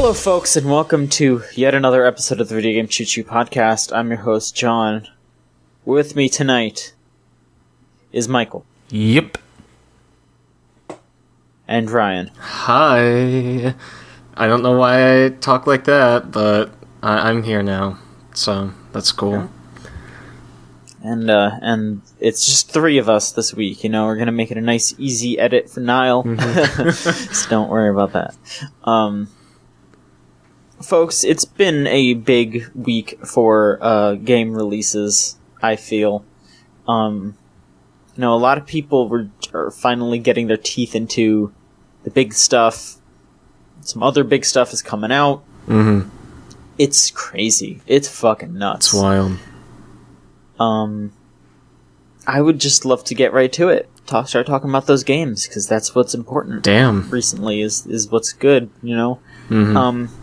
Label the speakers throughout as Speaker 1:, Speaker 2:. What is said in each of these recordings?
Speaker 1: Hello, folks, and welcome to yet another episode of the Video Game Choo Choo Podcast. I'm your host, John. With me tonight is Michael.
Speaker 2: Yep.
Speaker 1: And Ryan.
Speaker 3: Hi. I don't know why I talk like that, but I'm here now, so that's cool.
Speaker 1: And it's just three of us this week. You know, we're gonna make it a nice, easy edit for Niall. So don't worry about that. Folks, it's been a big week for game releases, I feel. You know, a lot of people are finally getting their teeth into the big stuff. Some other big stuff is coming out.
Speaker 3: Mm-hmm.
Speaker 1: It's crazy. It's fucking nuts.
Speaker 3: It's wild.
Speaker 1: I would just love to get right to it. Start talking about those games, because that's what's important.
Speaker 3: Damn.
Speaker 1: Recently is what's good, you know?
Speaker 3: Mm-hmm.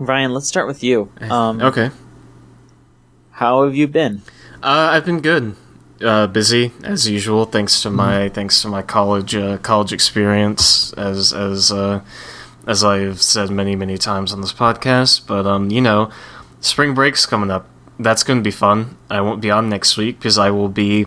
Speaker 1: Ryan, let's start with you.
Speaker 3: Okay.
Speaker 1: How have you been? I've
Speaker 3: been good. Busy as usual, thanks to my college experience, as I've said many times on this podcast. But you know, spring break's coming up. That's going to be fun. I won't be on next week because I will be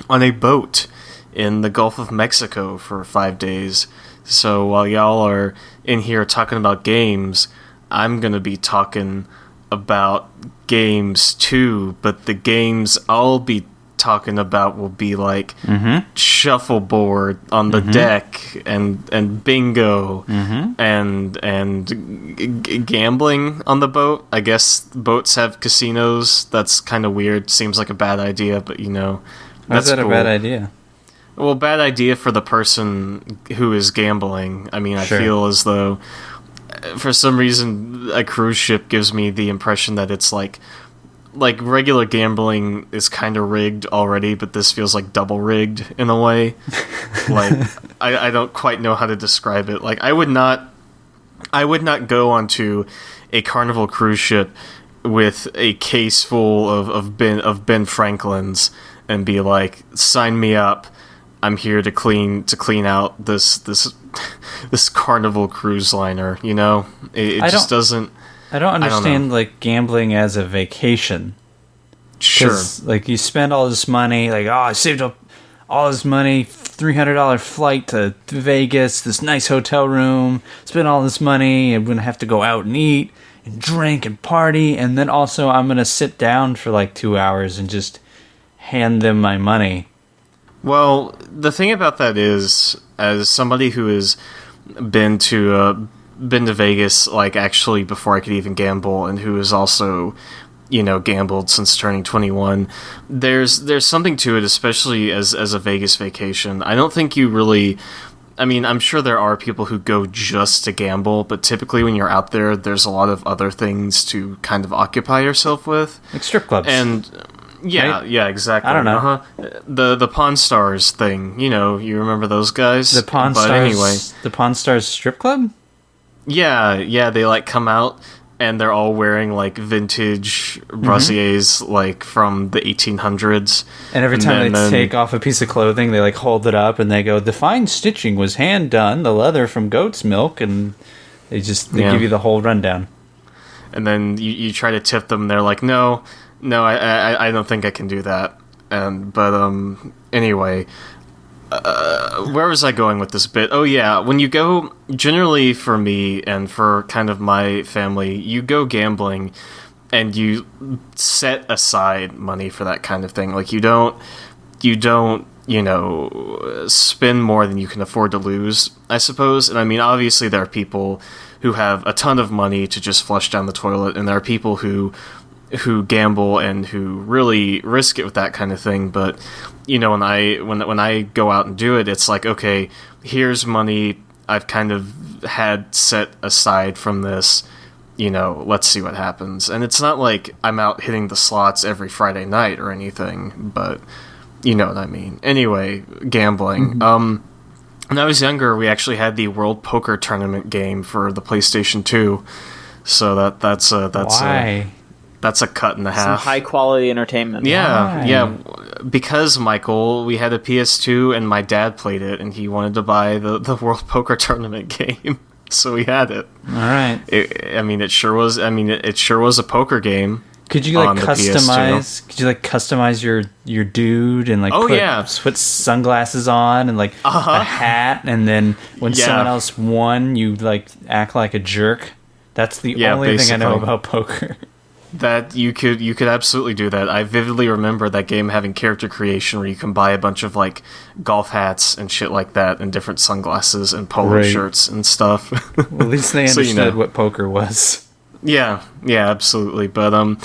Speaker 3: on a boat in the Gulf of Mexico for 5 days. So while y'all are in here talking about games, I'm going to be talking about games too, but the games I'll be talking about will be like shuffleboard on the deck and bingo and gambling on the boat. I guess boats have casinos. That's kind of weird. Seems like a bad idea, but you know,
Speaker 2: that's cool. A bad idea?
Speaker 3: Well, bad idea for the person who is gambling. I mean,
Speaker 2: Sure.
Speaker 3: I feel as though for some reason a cruise ship gives me the impression that it's like regular gambling is kind of rigged already, but this feels like double rigged in a way. Like I don't quite know how to describe it. Like I would not go onto a Carnival cruise ship with a case full of Ben Franklin's and be like, sign me up. I'm here to clean out this Carnival cruise liner, you know? It just doesn't.
Speaker 2: I don't understand like gambling as a vacation.
Speaker 3: Sure.
Speaker 2: Like you spend all this money, like, oh, I saved up all this money, $300 flight to Vegas, this nice hotel room, spend all this money, I'm going to have to go out and eat and drink and party, and then also I'm going to sit down for like 2 hours and just hand them my money.
Speaker 3: Well, the thing about that is, as somebody who has been to Vegas, like actually before I could even gamble, and who has also, you know, gambled since turning 21, there's something to it, especially as a Vegas vacation. I don't think you really. I mean, I'm sure there are people who go just to gamble, but typically when you're out there, there's a lot of other things to kind of occupy yourself with,
Speaker 2: like strip clubs.
Speaker 3: And yeah,
Speaker 2: right?
Speaker 3: Yeah, exactly.
Speaker 2: I don't know.
Speaker 3: The Pawn Stars thing, you know, you remember those guys?
Speaker 2: The Pawn Stars strip club?
Speaker 3: Yeah, they like come out and they're all wearing like vintage brassieres like from the 1800s.
Speaker 2: And every time they take off a piece of clothing, they like hold it up and they go, the fine stitching was hand done, the leather from goat's milk, and they give you the whole rundown. And
Speaker 3: then you try to tip them, they're like, no, I don't think I can do that. Anyway, where was I going with this bit? Oh yeah, when you go, generally for me and for kind of my family, you go gambling and you set aside money for that kind of thing. Like you don't, you know, spend more than you can afford to lose, I suppose. And I mean, obviously there are people who have a ton of money to just flush down the toilet, and there are people who gamble and who really risk it with that kind of thing. But you know, when I go out and do it, it's like, okay, here's money I've kind of had set aside from this, you know, let's see what happens. And it's not like I'm out hitting the slots every Friday night or anything, but you know what I mean. Anyway, gambling. When I was younger, we actually had the World Poker Tournament game for the PlayStation 2. So that's
Speaker 2: Why?
Speaker 3: That's a cut and a half.
Speaker 1: Some high quality entertainment.
Speaker 3: Yeah. Because, Michael, we had a PS2 and my dad played it and he wanted to buy the World Poker Tournament game. So we had it.
Speaker 2: All right.
Speaker 3: It sure was. It sure was a poker game.
Speaker 2: Could you
Speaker 3: on the PS2.
Speaker 2: customize your dude and put sunglasses on and a hat, and then when someone else won, you act like a jerk? That's the only thing I know about poker.
Speaker 3: That you could absolutely do that. I vividly remember that game having character creation where you can buy a bunch of golf hats and shit like that, and different sunglasses and polo shirts and stuff.
Speaker 2: Well, at least they understood what poker was.
Speaker 3: Yeah, absolutely. But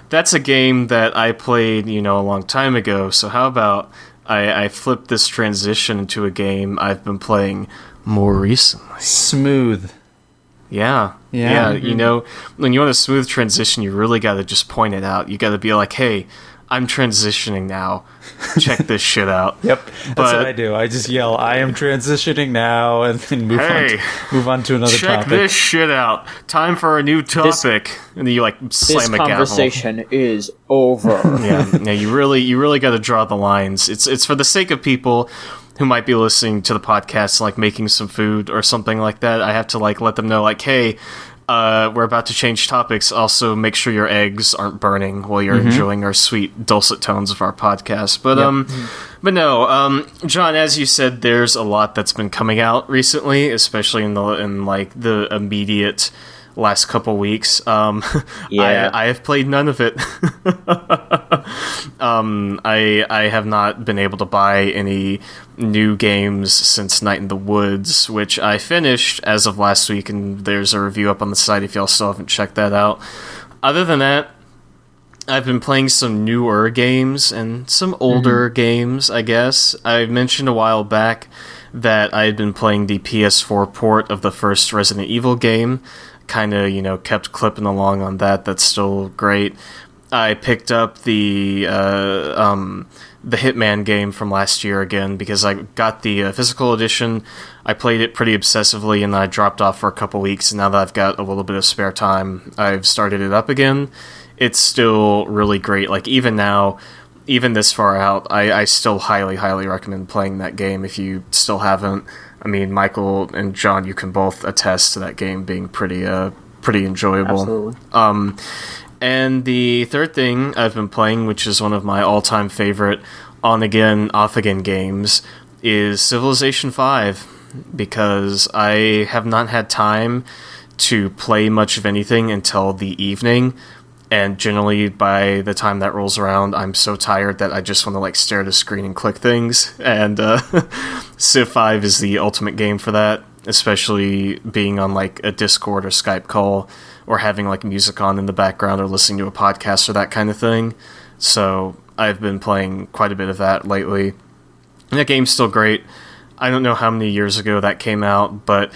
Speaker 3: that's a game that I played, a long time ago. So how about I flip this transition into a game I've been playing more recently?
Speaker 2: Smooth.
Speaker 3: Yeah.
Speaker 2: Mm-hmm.
Speaker 3: When you want a smooth transition, you really got to just point it out. You got to be like, hey, I'm transitioning now. Check this shit out.
Speaker 2: Yep, that's what I do. I just yell, I am transitioning now, and then move on to another
Speaker 3: check
Speaker 2: topic.
Speaker 3: This shit out. Time for a new topic. And then you slam a gavel.
Speaker 1: This conversation is over.
Speaker 3: Yeah, you really got to draw the lines. It's for the sake of people who might be listening to the podcast, making some food or something like that. I have to let them know, hey, we're about to change topics. Also, make sure your eggs aren't burning while you're enjoying our sweet dulcet tones of our podcast. But no, John, as you said, there's a lot that's been coming out recently, especially in the immediate last couple weeks. I have played none of it. I have not been able to buy any new games since Night in the Woods, which I finished as of last week, and there's a review up on the site if y'all still haven't checked that out. Other than that, I've been playing some newer games and some older games, I guess. I mentioned a while back that I had been playing the PS4 port of the first Resident Evil game. Kind of, kept clipping along on that. That's still great. I picked up the Hitman game from last year again because I got the physical edition. I played it pretty obsessively, and I dropped off for a couple weeks. And now that I've got a little bit of spare time, I've started it up again. It's still really great. Even now, even this far out, I still highly, highly recommend playing that game if you still haven't. I mean, Michael and John, you can both attest to that game being pretty enjoyable.
Speaker 1: Absolutely.
Speaker 3: And the third thing I've been playing, which is one of my all-time favorite on-again, off-again games, is Civilization 5, because I have not had time to play much of anything until the evening, and generally by the time that rolls around, I'm so tired that I just want to stare at a screen and click things, and Civ 5 is the ultimate game for that, especially being on a Discord or Skype call, or having music on in the background, or listening to a podcast or that kind of thing. So I've been playing quite a bit of that lately. And that game's still great. I don't know how many years ago that came out, but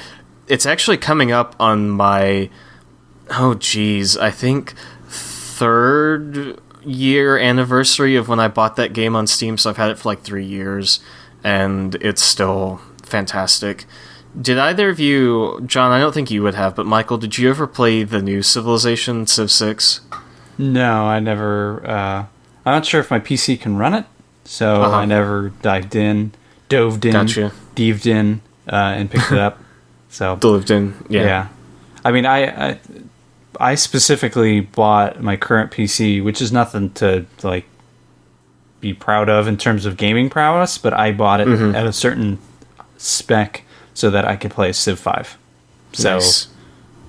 Speaker 3: it's actually coming up on my, I think 3rd year anniversary of when I bought that game on Steam, so I've had it for 3 years, and it's still fantastic. Did either of you, John, I don't think you would have, but Michael, did you ever play the new Civilization, Civ 6?
Speaker 2: No, I never, I'm not sure if my PC can run it, so I never dove in,
Speaker 3: Gotcha.
Speaker 2: dived in, and picked it up. So
Speaker 3: Dived in, yeah.
Speaker 2: I mean, I specifically bought my current PC, which is nothing to, be proud of in terms of gaming prowess, but I bought it at a certain spec so that I could play Civ 5. So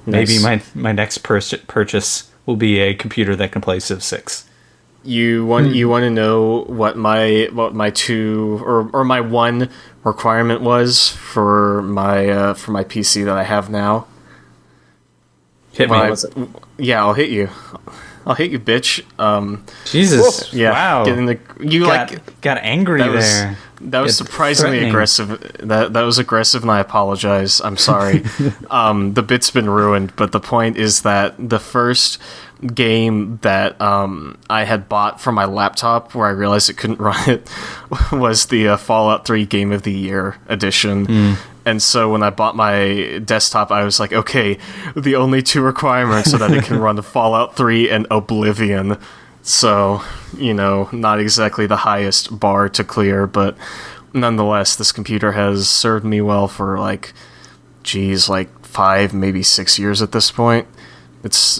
Speaker 2: maybe my next purchase will be a computer that can play Civ 6.
Speaker 3: You want to know what my two or my one requirement was for my PC that I have now?
Speaker 2: Hit me.
Speaker 3: Yeah, I'll hit you. I'll hit you, bitch.
Speaker 2: Jesus.
Speaker 3: Yeah.
Speaker 2: Wow. Got angry there.
Speaker 3: That was surprisingly aggressive. That was aggressive, and I apologize. I'm sorry. The bit's been ruined, but the point is that the first game that I had bought for my laptop, where I realized it couldn't run it, was the Fallout 3 Game of the Year edition. And so when I bought my desktop, I was like, okay, the only two requirements are that it can run the Fallout 3 and Oblivion. So, not exactly the highest bar to clear, but nonetheless, this computer has served me well for 5 5, maybe 6 years at this point.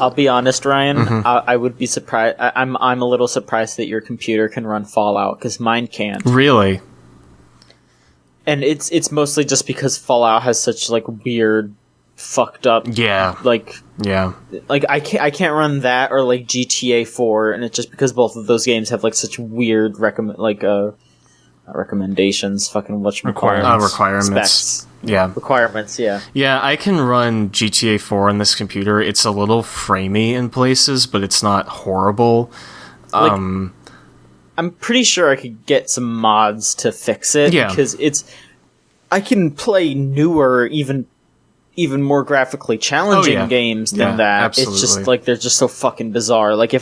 Speaker 1: I'll be honest, Ryan. I would be surprised. I'm a little surprised that your computer can run Fallout, because mine can't.
Speaker 3: Really?
Speaker 1: And it's mostly just because Fallout has such like weird, fucked up.
Speaker 3: Yeah.
Speaker 1: Like I can't run that or like GTA 4, and it's just because both of those games have like such weird recommendations. Fucking
Speaker 3: requirements.
Speaker 1: Specs.
Speaker 3: Yeah.
Speaker 1: Requirements. Yeah.
Speaker 3: Yeah, I can run GTA 4 on this computer. It's a little framey in places, but it's not horrible.
Speaker 1: I'm pretty sure I could get some mods to fix it.
Speaker 3: Yeah.
Speaker 1: Because I can play newer, even more graphically challenging games than that.
Speaker 3: Absolutely.
Speaker 1: It's just like they're just so fucking bizarre. Like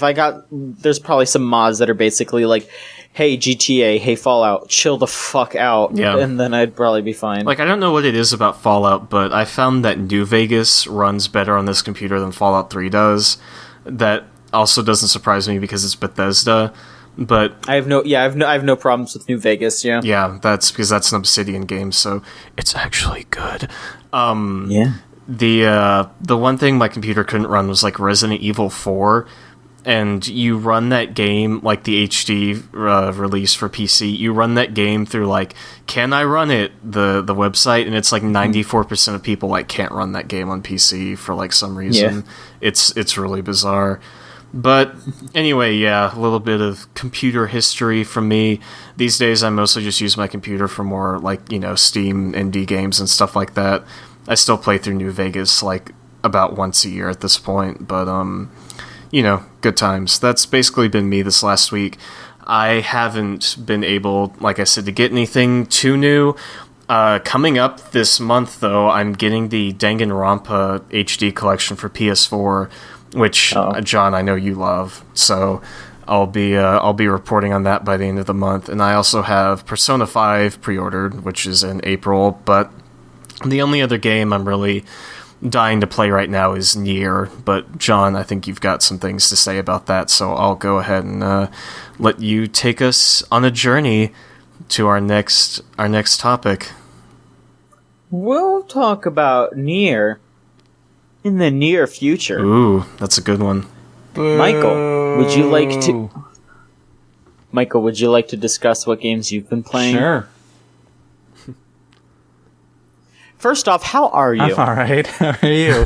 Speaker 1: there's probably some mods that are basically like, hey GTA, hey Fallout, chill the fuck out, and then I'd probably be fine.
Speaker 3: Like, I don't know what it is about Fallout, but I found that New Vegas runs better on this computer than Fallout 3 does. That also doesn't surprise me because it's Bethesda. But
Speaker 1: I have no problems with New Vegas.
Speaker 3: Yeah, that's because that's an Obsidian game, so it's actually good. The one thing my computer couldn't run was like Resident Evil 4, and you run that game like the HD release for PC. You run that game through like, can I run it? The website, and it's like 94% of people like can't run that game on PC for like some reason. Yeah. It's really bizarre. But anyway, a little bit of computer history from me. These days, I mostly just use my computer for more, like, Steam indie games and stuff like that. I still play through New Vegas, like, about once a year at this point. But, good times. That's basically been me this last week. I haven't been able, like I said, to get anything too new. Coming up this month, though, I'm getting the Danganronpa HD collection for PS4, which John, I know you love, so I'll be reporting on that by the end of the month. And I also have Persona 5 pre-ordered, which is in April. But the only other game I'm really dying to play right now is Nier. But John, I think you've got some things to say about that, so I'll go ahead and let you take us on a journey to our next topic.
Speaker 1: We'll talk about Nier in the near future.
Speaker 3: Ooh, that's a good one.
Speaker 1: Michael, would you like to discuss what games you've been playing?
Speaker 2: Sure.
Speaker 1: First off, how are you?
Speaker 2: I'm all right. How are you?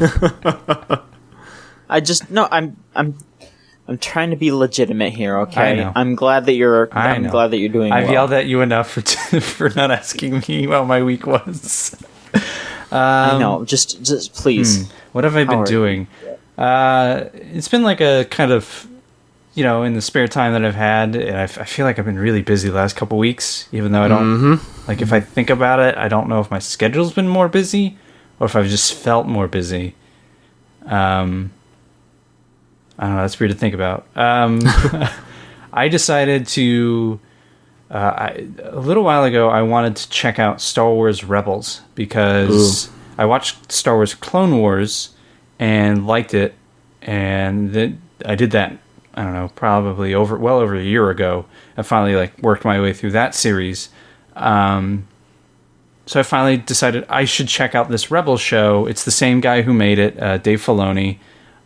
Speaker 1: I'm trying to be legitimate here, okay?
Speaker 2: I know.
Speaker 1: I'm glad that you're doing well.
Speaker 2: I've yelled at you enough for not asking me how my week was.
Speaker 1: I know. Just please.
Speaker 2: What have I been doing? It's been like a kind of, in the spare time that I've had, and I feel like I've been really busy the last couple weeks, even though I don't, like, if I think about it, I don't know if my schedule's been more busy or if I've just felt more busy. I don't know, that's weird to think about. I decided to, a little while ago, I wanted to check out Star Wars Rebels because I watched Star Wars Clone Wars and liked it, and then I did that, I don't know, probably well over a year ago. I finally worked my way through that series. So I finally decided I should check out this Rebels show. It's the same guy who made it, Dave Filoni.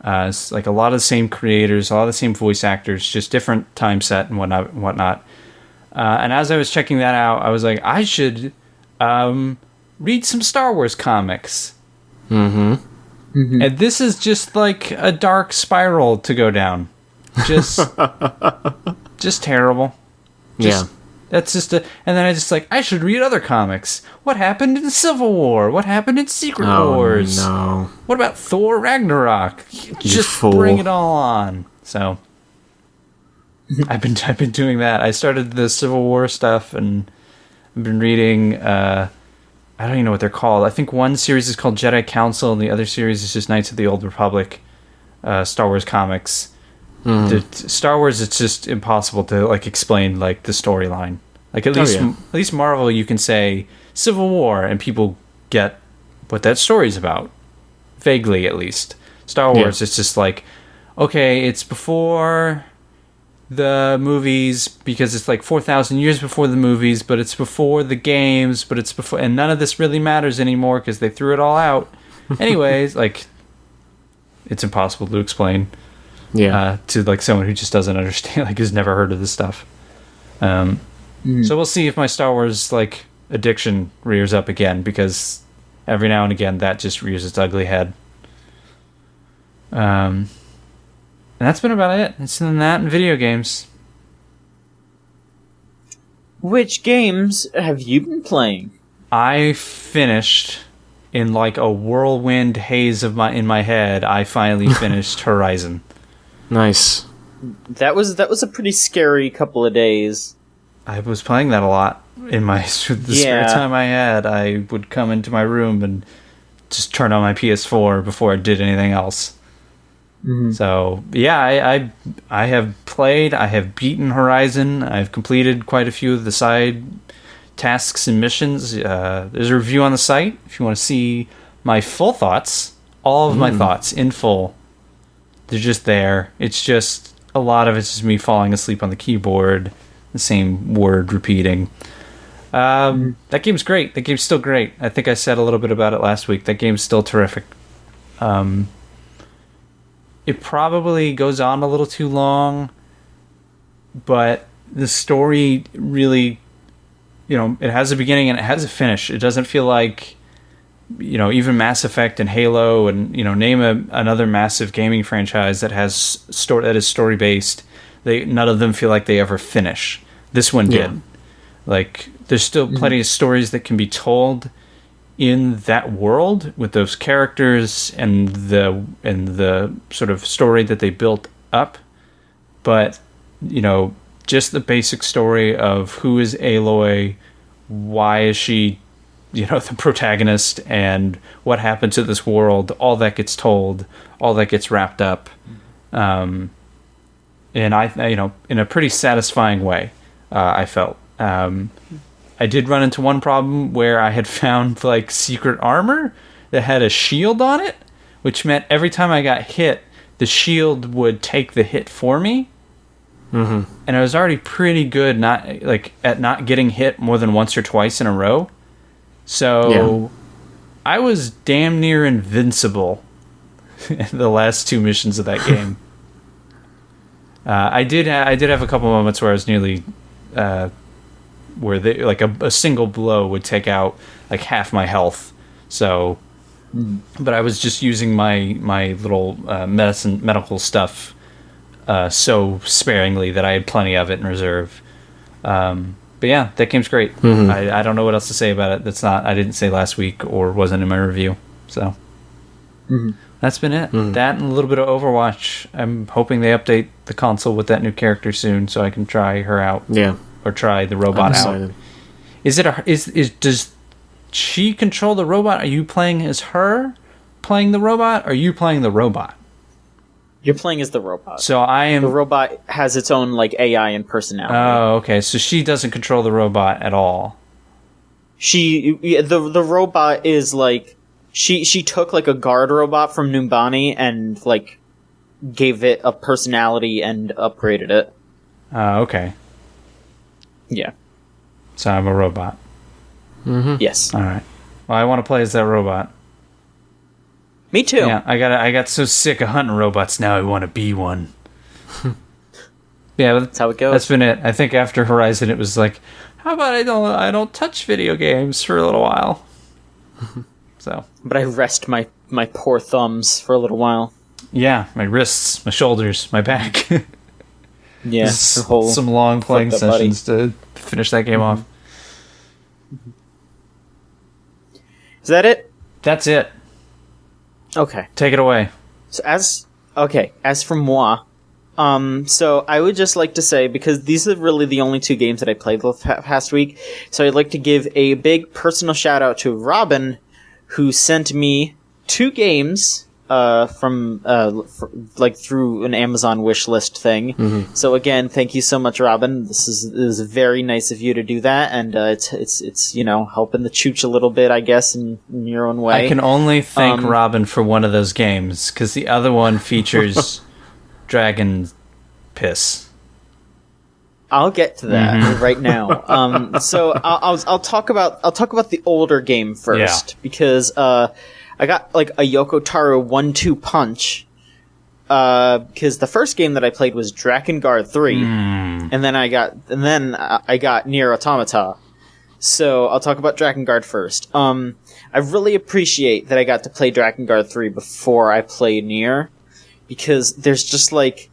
Speaker 2: It's like a lot of the same creators, a lot of the same voice actors, just different time set and whatnot. And as I was checking that out, I was like, I should read some Star Wars comics. And this is just like a dark spiral to go down. Just terrible. That's just and then I just I should read other comics. What happened in Civil War? What happened in Secret Wars?
Speaker 3: No.
Speaker 1: Mm-hmm.
Speaker 3: What
Speaker 2: about Thor Ragnarok? Just
Speaker 3: fool.
Speaker 2: bring it all on. So I've been doing that. I started the Civil War stuff, and I've been reading. I don't even know what they're called. I think one series is called Jedi Council, and the other series is just Knights of the Old Republic, Star Wars comics. The Star Wars, it's just impossible to explain the storyline. At least Marvel, you can say Civil War, and people get what that story's about, vaguely at least. Star Wars, it's just okay, it's before the movies because it's 4,000 years before the movies, but it's before the games, but it's before, and none of this really matters anymore because they threw it all out. Anyways, like, it's impossible to explain to like someone who just doesn't understand, like, who's never heard of this stuff. So we'll see if my Star Wars like addiction rears up again, because every now and again that just rears its ugly head. And that's been about it. It's in that and video games.
Speaker 1: Which games have you been playing?
Speaker 2: I finished, in like a whirlwind haze in my head, I finally finished Horizon.
Speaker 3: Nice.
Speaker 1: That was a pretty scary couple of days.
Speaker 2: I was playing that a lot in my spare time I had. I would come into my room and just turn on my PS4 before I did anything else. Mm-hmm. So yeah, I have played. I have beaten Horizon. I've completed quite a few of the side tasks and missions. There's a review on the site if you want to see my full thoughts. All of my thoughts in full. They're just there. It's just a lot of it's just me falling asleep on the keyboard, the same word repeating. That game's great. That game's still great. I think I said a little bit about it last week. That game's still terrific. It probably goes on a little too long, but the story really, it has a beginning and it has a finish. It doesn't feel like, even Mass Effect and Halo and, name another massive gaming franchise that has that is story based. None of them feel like they ever finish. This one did. Like, there's still plenty of stories that can be told in that world with those characters and the sort of story that they built up, but just the basic story of who is Aloy, why is she the protagonist, and what happened to this world, all that gets told, all that gets wrapped up, and I in a pretty satisfying way. I felt I did run into one problem where I had found like secret armor that had a shield on it, which meant every time I got hit, the shield would take the hit for me. Mm-hmm. And I was already pretty good at not getting hit more than once or twice in a row. So I was damn near invincible in the last two missions of that game. I did have a couple moments where I was nearly where they like a single blow would take out like half my health. So, but I was just using my little medical stuff so sparingly that I had plenty of it in reserve. But yeah, that game's great. Mm-hmm. I don't know what else to say about it. I didn't say last week or wasn't in my review. So that's been it. Mm-hmm. That and a little bit of Overwatch. I'm hoping they update the console with that new character soon so I can try her out. Yeah. Or try the robot out. Does she control the robot? Are you playing as her playing the robot? Or are you playing the robot?
Speaker 1: You're playing as the robot.
Speaker 2: So the
Speaker 1: robot has its own like AI and personality.
Speaker 2: Oh, okay. So she doesn't control the robot at all.
Speaker 1: The robot is like she took like a guard robot from Numbani and like gave it a personality and upgraded it.
Speaker 2: Okay. Yeah. So I'm a robot.
Speaker 1: Mm-hmm. Yes.
Speaker 2: All right. Well, I want to play as that robot.
Speaker 1: Me too.
Speaker 2: Yeah, I got so sick of hunting robots. Now I want to be one. Yeah,
Speaker 1: that's how it goes.
Speaker 2: That's been it. I think after Horizon, it was like, how about I don't touch video games for a little while. So.
Speaker 1: But I rest my poor thumbs for a little while.
Speaker 2: Yeah, my wrists, my shoulders, my back.
Speaker 1: Yeah,
Speaker 2: some long playing sessions to finish that game off.
Speaker 1: Is that it?
Speaker 2: That's it.
Speaker 1: Okay.
Speaker 2: Take it away.
Speaker 1: So as for moi, so I would just like to say, because these are really the only two games that I played the past week, so I'd like to give a big personal shout out to Robin, who sent me 2 games from through an Amazon wish list thing. Mm-hmm. So again, thank you so much, Robin. This is very nice of you to do that, and it's helping the chooch a little bit, I guess, in your own way.
Speaker 2: I can only thank Robin for one of those games because the other one features dragon piss.
Speaker 1: I'll get to that right now. So I'll talk about the older game first because I got like a Yoko Taro 1-2 punch. Because the first game that I played was Drakengard 3, and then I got Nier Automata. So I'll talk about Drakengard first. I really appreciate that I got to play Drakengard 3 before I played Nier, because there's just like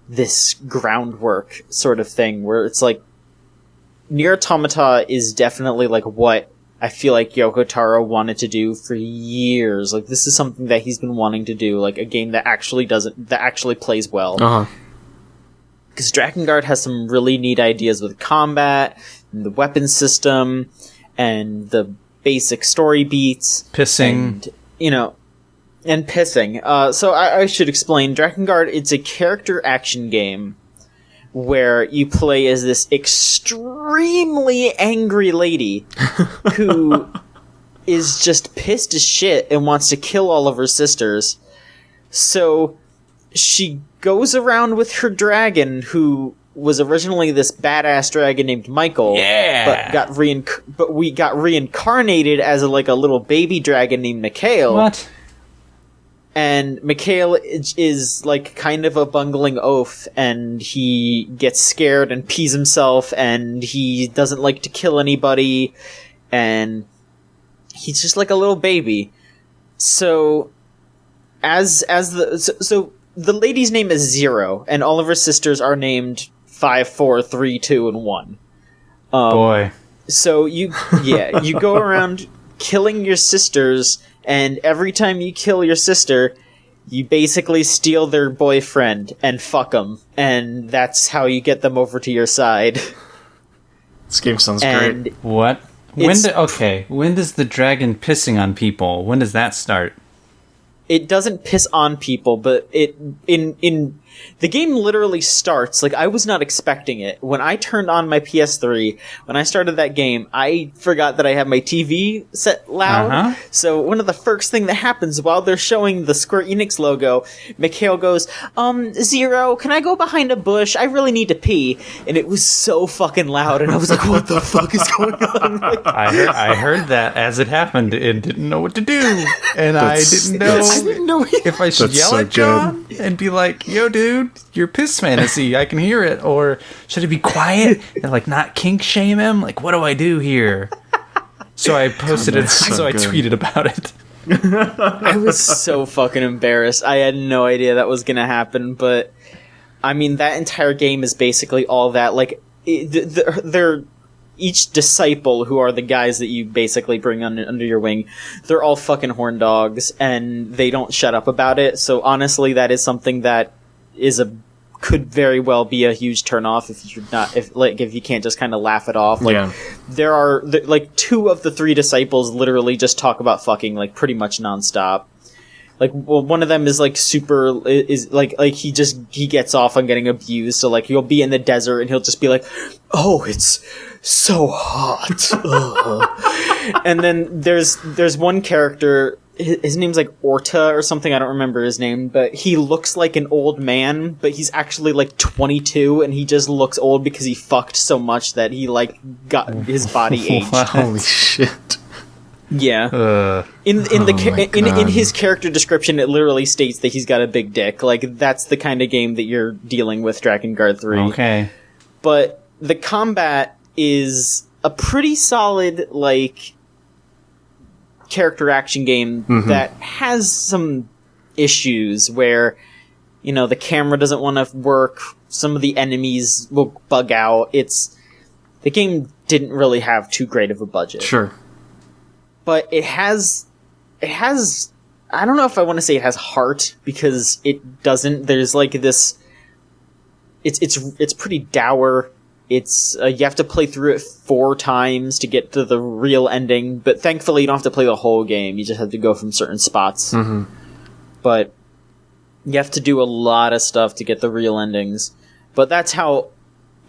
Speaker 1: this groundwork sort of thing where it's like Nier Automata is definitely like what I feel like Yoko Taro wanted to do for years. Like, this is something that he's been wanting to do, like a game that actually plays well. Because Drakengard has some really neat ideas with combat, and the weapon system, and the basic story beats.
Speaker 2: Pissing.
Speaker 1: And pissing. So I should explain. Drakengard, it's a character action game where you play as this extremely angry lady who is just pissed as shit and wants to kill all of her sisters. So she goes around with her dragon, who was originally this badass dragon named Michael, but we got reincarnated as a little baby dragon named Mikhail.
Speaker 2: What?
Speaker 1: And Mikhail is like kind of a bungling oaf, and he gets scared and pees himself, and he doesn't like to kill anybody, and he's just like a little baby. So the lady's name is Zero, and all of her sisters are named 5, 4, 3, 2, and 1.
Speaker 2: Boy.
Speaker 1: So you go around killing your sisters. And every time you kill your sister, you basically steal their boyfriend and fuck them. And that's how you get them over to your side.
Speaker 3: This game sounds great.
Speaker 2: What? When does the dragon pissing on people? When does that start?
Speaker 1: It doesn't piss on people, but the game literally starts, like, I was not expecting it. When I turned on my PS3, when I started that game, I forgot that I had my TV set loud. So one of the first thing that happens while they're showing the Square Enix logo, Mikhail goes, Zero, can I go behind a bush? I really need to pee. And it was so fucking loud, and I was like, what the fuck is going on?
Speaker 2: I heard that as it happened and didn't know what to do. And I didn't know if I should yell at John and be like, yo, dude, your piss fantasy, I can hear it. Or should I be quiet and not kink shame him? Like, what do I do here? So I posted it, I tweeted about it.
Speaker 1: I was so fucking embarrassed. I had no idea that was gonna happen, but I mean, that entire game is basically all that. Like, they're each disciple, who are the guys that you basically bring under your wing, they're all fucking horn dogs, and they don't shut up about it. So honestly, that is something that could very well be a huge turnoff if you can't just kind of laugh it off. There are two of the three disciples literally just talk about fucking pretty much nonstop. One of them is he gets off on getting abused. So you'll be in the desert and he'll just be like, "Oh, it's so hot." And then there's one character. His name's Orta or something. I don't remember his name, but he looks like an old man, but he's actually 22, and he just looks old because he fucked so much that he got his body aged.
Speaker 3: Holy shit.
Speaker 1: Yeah. In his character description, it literally states that he's got a big dick. That's the kind of game that you're dealing with, Drakengard 3.
Speaker 2: Okay.
Speaker 1: But the combat is a pretty solid, character action game that has some issues where, the camera doesn't want to work, some of the enemies will bug out. The game didn't really have too great of a budget.
Speaker 3: Sure. But
Speaker 1: it has, I don't know if I want to say it has heart, because it doesn't. There's this, it's pretty dour. It's you have to play through it 4 times to get to the real ending, but thankfully you don't have to play the whole game. You just have to go from certain spots. But you have to do a lot of stuff to get the real endings. But that's how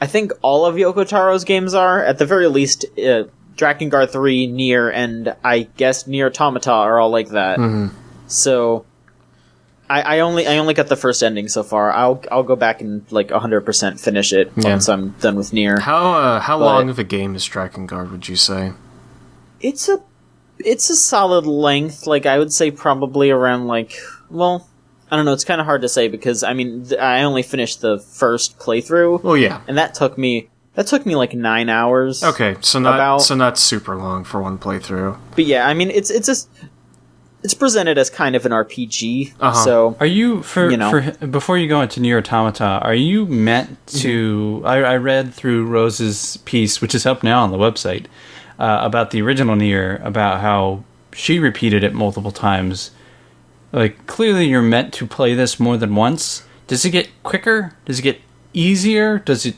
Speaker 1: I think all of Yoko Taro's games are. At the very least, Drakengard 3, Nier, and I guess Nier Automata are all like that. So I only got the first ending so far. I'll go back and 100% finish it once I'm done with Nier.
Speaker 3: How long of a game is Drakengard, would you say?
Speaker 1: It's a It's a solid length. Like, I would say probably around, like... Well, I don't know. It's kind of hard to say because, I mean, I only finished the first playthrough.
Speaker 3: Oh, yeah.
Speaker 1: And that took me like 9 hours.
Speaker 3: Okay, so not super long for one playthrough.
Speaker 1: But yeah, I mean, it's presented as kind of an RPG.
Speaker 3: Uh-huh.
Speaker 1: So
Speaker 2: Are you for before you go into Nier Automata? Are you meant to? I read through Rose's piece, which is up now on the website, about the original Nier, about how she repeated it multiple times. Like, clearly, you're meant to play this more than once. Does it get quicker? Does it get easier? Does it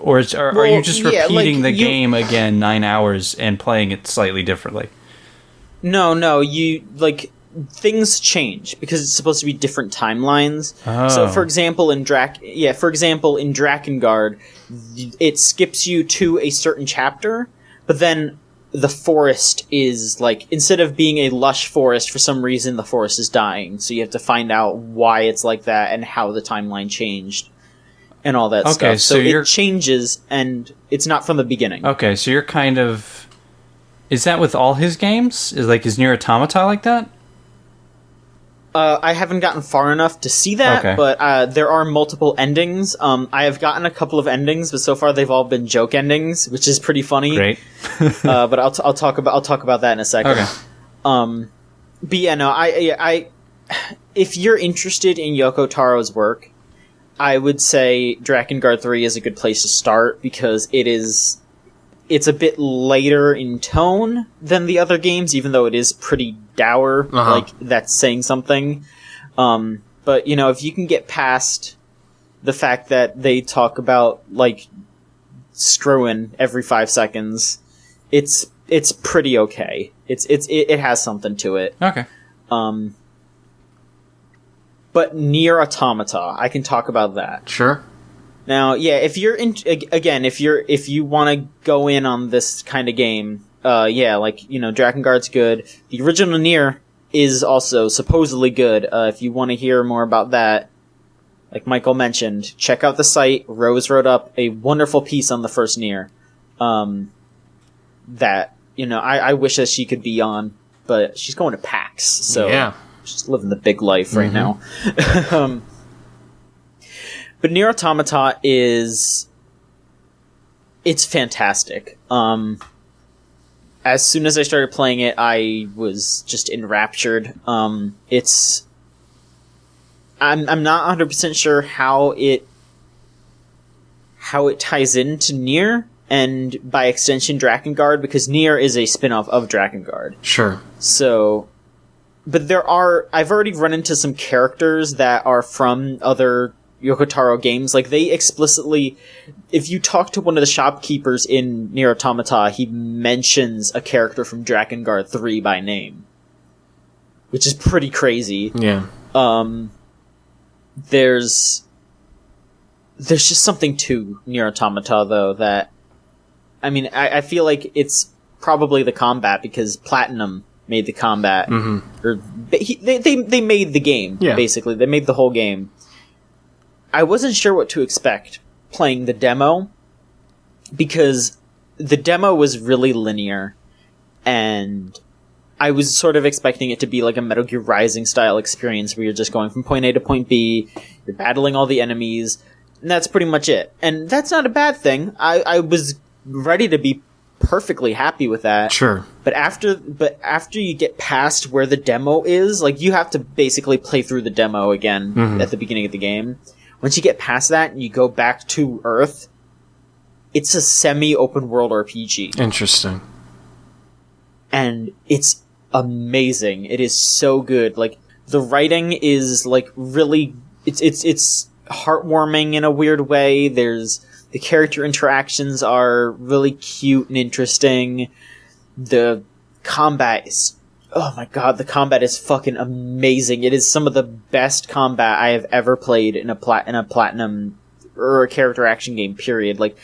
Speaker 2: are you just repeating the game again 9 hours and playing it slightly differently?
Speaker 1: No, you, like, things change because it's supposed to be different timelines.
Speaker 2: Oh.
Speaker 1: So, for example, in Drakengard, it skips you to a certain chapter, but then the forest is, like, instead of being a lush forest, for some reason the forest is dying, so you have to find out why it's like that and how the timeline changed and all that stuff. So it changes, and it's not from the beginning.
Speaker 2: Okay, so you're kind of... Is that with all his games? Is Nier Automata like that?
Speaker 1: I haven't gotten far enough to see that, but there are multiple endings. I have gotten a couple of endings, but so far they've all been joke endings, which is pretty funny.
Speaker 2: Great.
Speaker 1: But I'll talk about that in a second.
Speaker 2: Okay.
Speaker 1: But yeah, no, I if you're interested in Yoko Taro's work, I would say Drakengard 3 is a good place to start because it's a bit lighter in tone than the other games, even though it is pretty dour.
Speaker 3: Uh-huh.
Speaker 1: Like, that's saying something. But, you know, if you can get past the fact that they talk about, like, screwing every 5 seconds, it's pretty okay. It has something to it.
Speaker 2: Okay.
Speaker 1: But Nier Automata, I can talk about that.
Speaker 3: Sure.
Speaker 1: Now, yeah, if you're if you want to go in on this kind of game, yeah, like, you know, Drakengard's good. The original Nier is also supposedly good. If you want to hear more about that, like Michael mentioned, check out the site. Rose wrote up a wonderful piece on the first Nier. That, you know, I wish that she could be on, but she's going to PAX, so
Speaker 3: yeah.
Speaker 1: She's living the big life right now. But Nier Automata it's fantastic. As soon as I started playing it, I was just enraptured. I'm not 100% sure how it ties into Nier, and by extension Drakengard, because Nier is a spin-off of Drakengard.
Speaker 3: Sure.
Speaker 1: So, but I've already run into some characters that are from other Yoko Taro games. Like, they explicitly, if you talk to one of the shopkeepers in Nier Automata, he mentions a character from Drakengard 3 by name, which is pretty crazy.
Speaker 3: Yeah.
Speaker 1: There's just something to Nier Automata, though, that, I mean, I feel like it's probably the combat, because Platinum made the combat.
Speaker 3: Mm-hmm.
Speaker 1: Or they made the game, basically. They made the whole game. I wasn't sure what to expect playing the demo, because the demo was really linear, and I was sort of expecting it to be like a Metal Gear Rising style experience where you're just going from point A to point B, you're battling all the enemies, and that's pretty much it. And that's not a bad thing. I was ready to be perfectly happy with that.
Speaker 3: Sure.
Speaker 1: But after you get past where the demo is, like, you have to basically play through the demo again at the beginning of the game. Once you get past that and you go back to Earth, it's a semi-open world RPG.
Speaker 3: Interesting.
Speaker 1: And it's amazing. It is so good. Like, the writing is, like, really, it's heartwarming in a weird way. The character interactions are really cute and interesting. The combat is, oh my god, the combat is fucking amazing. It is some of the best combat I have ever played in a Platinum or a character action game, period. Like,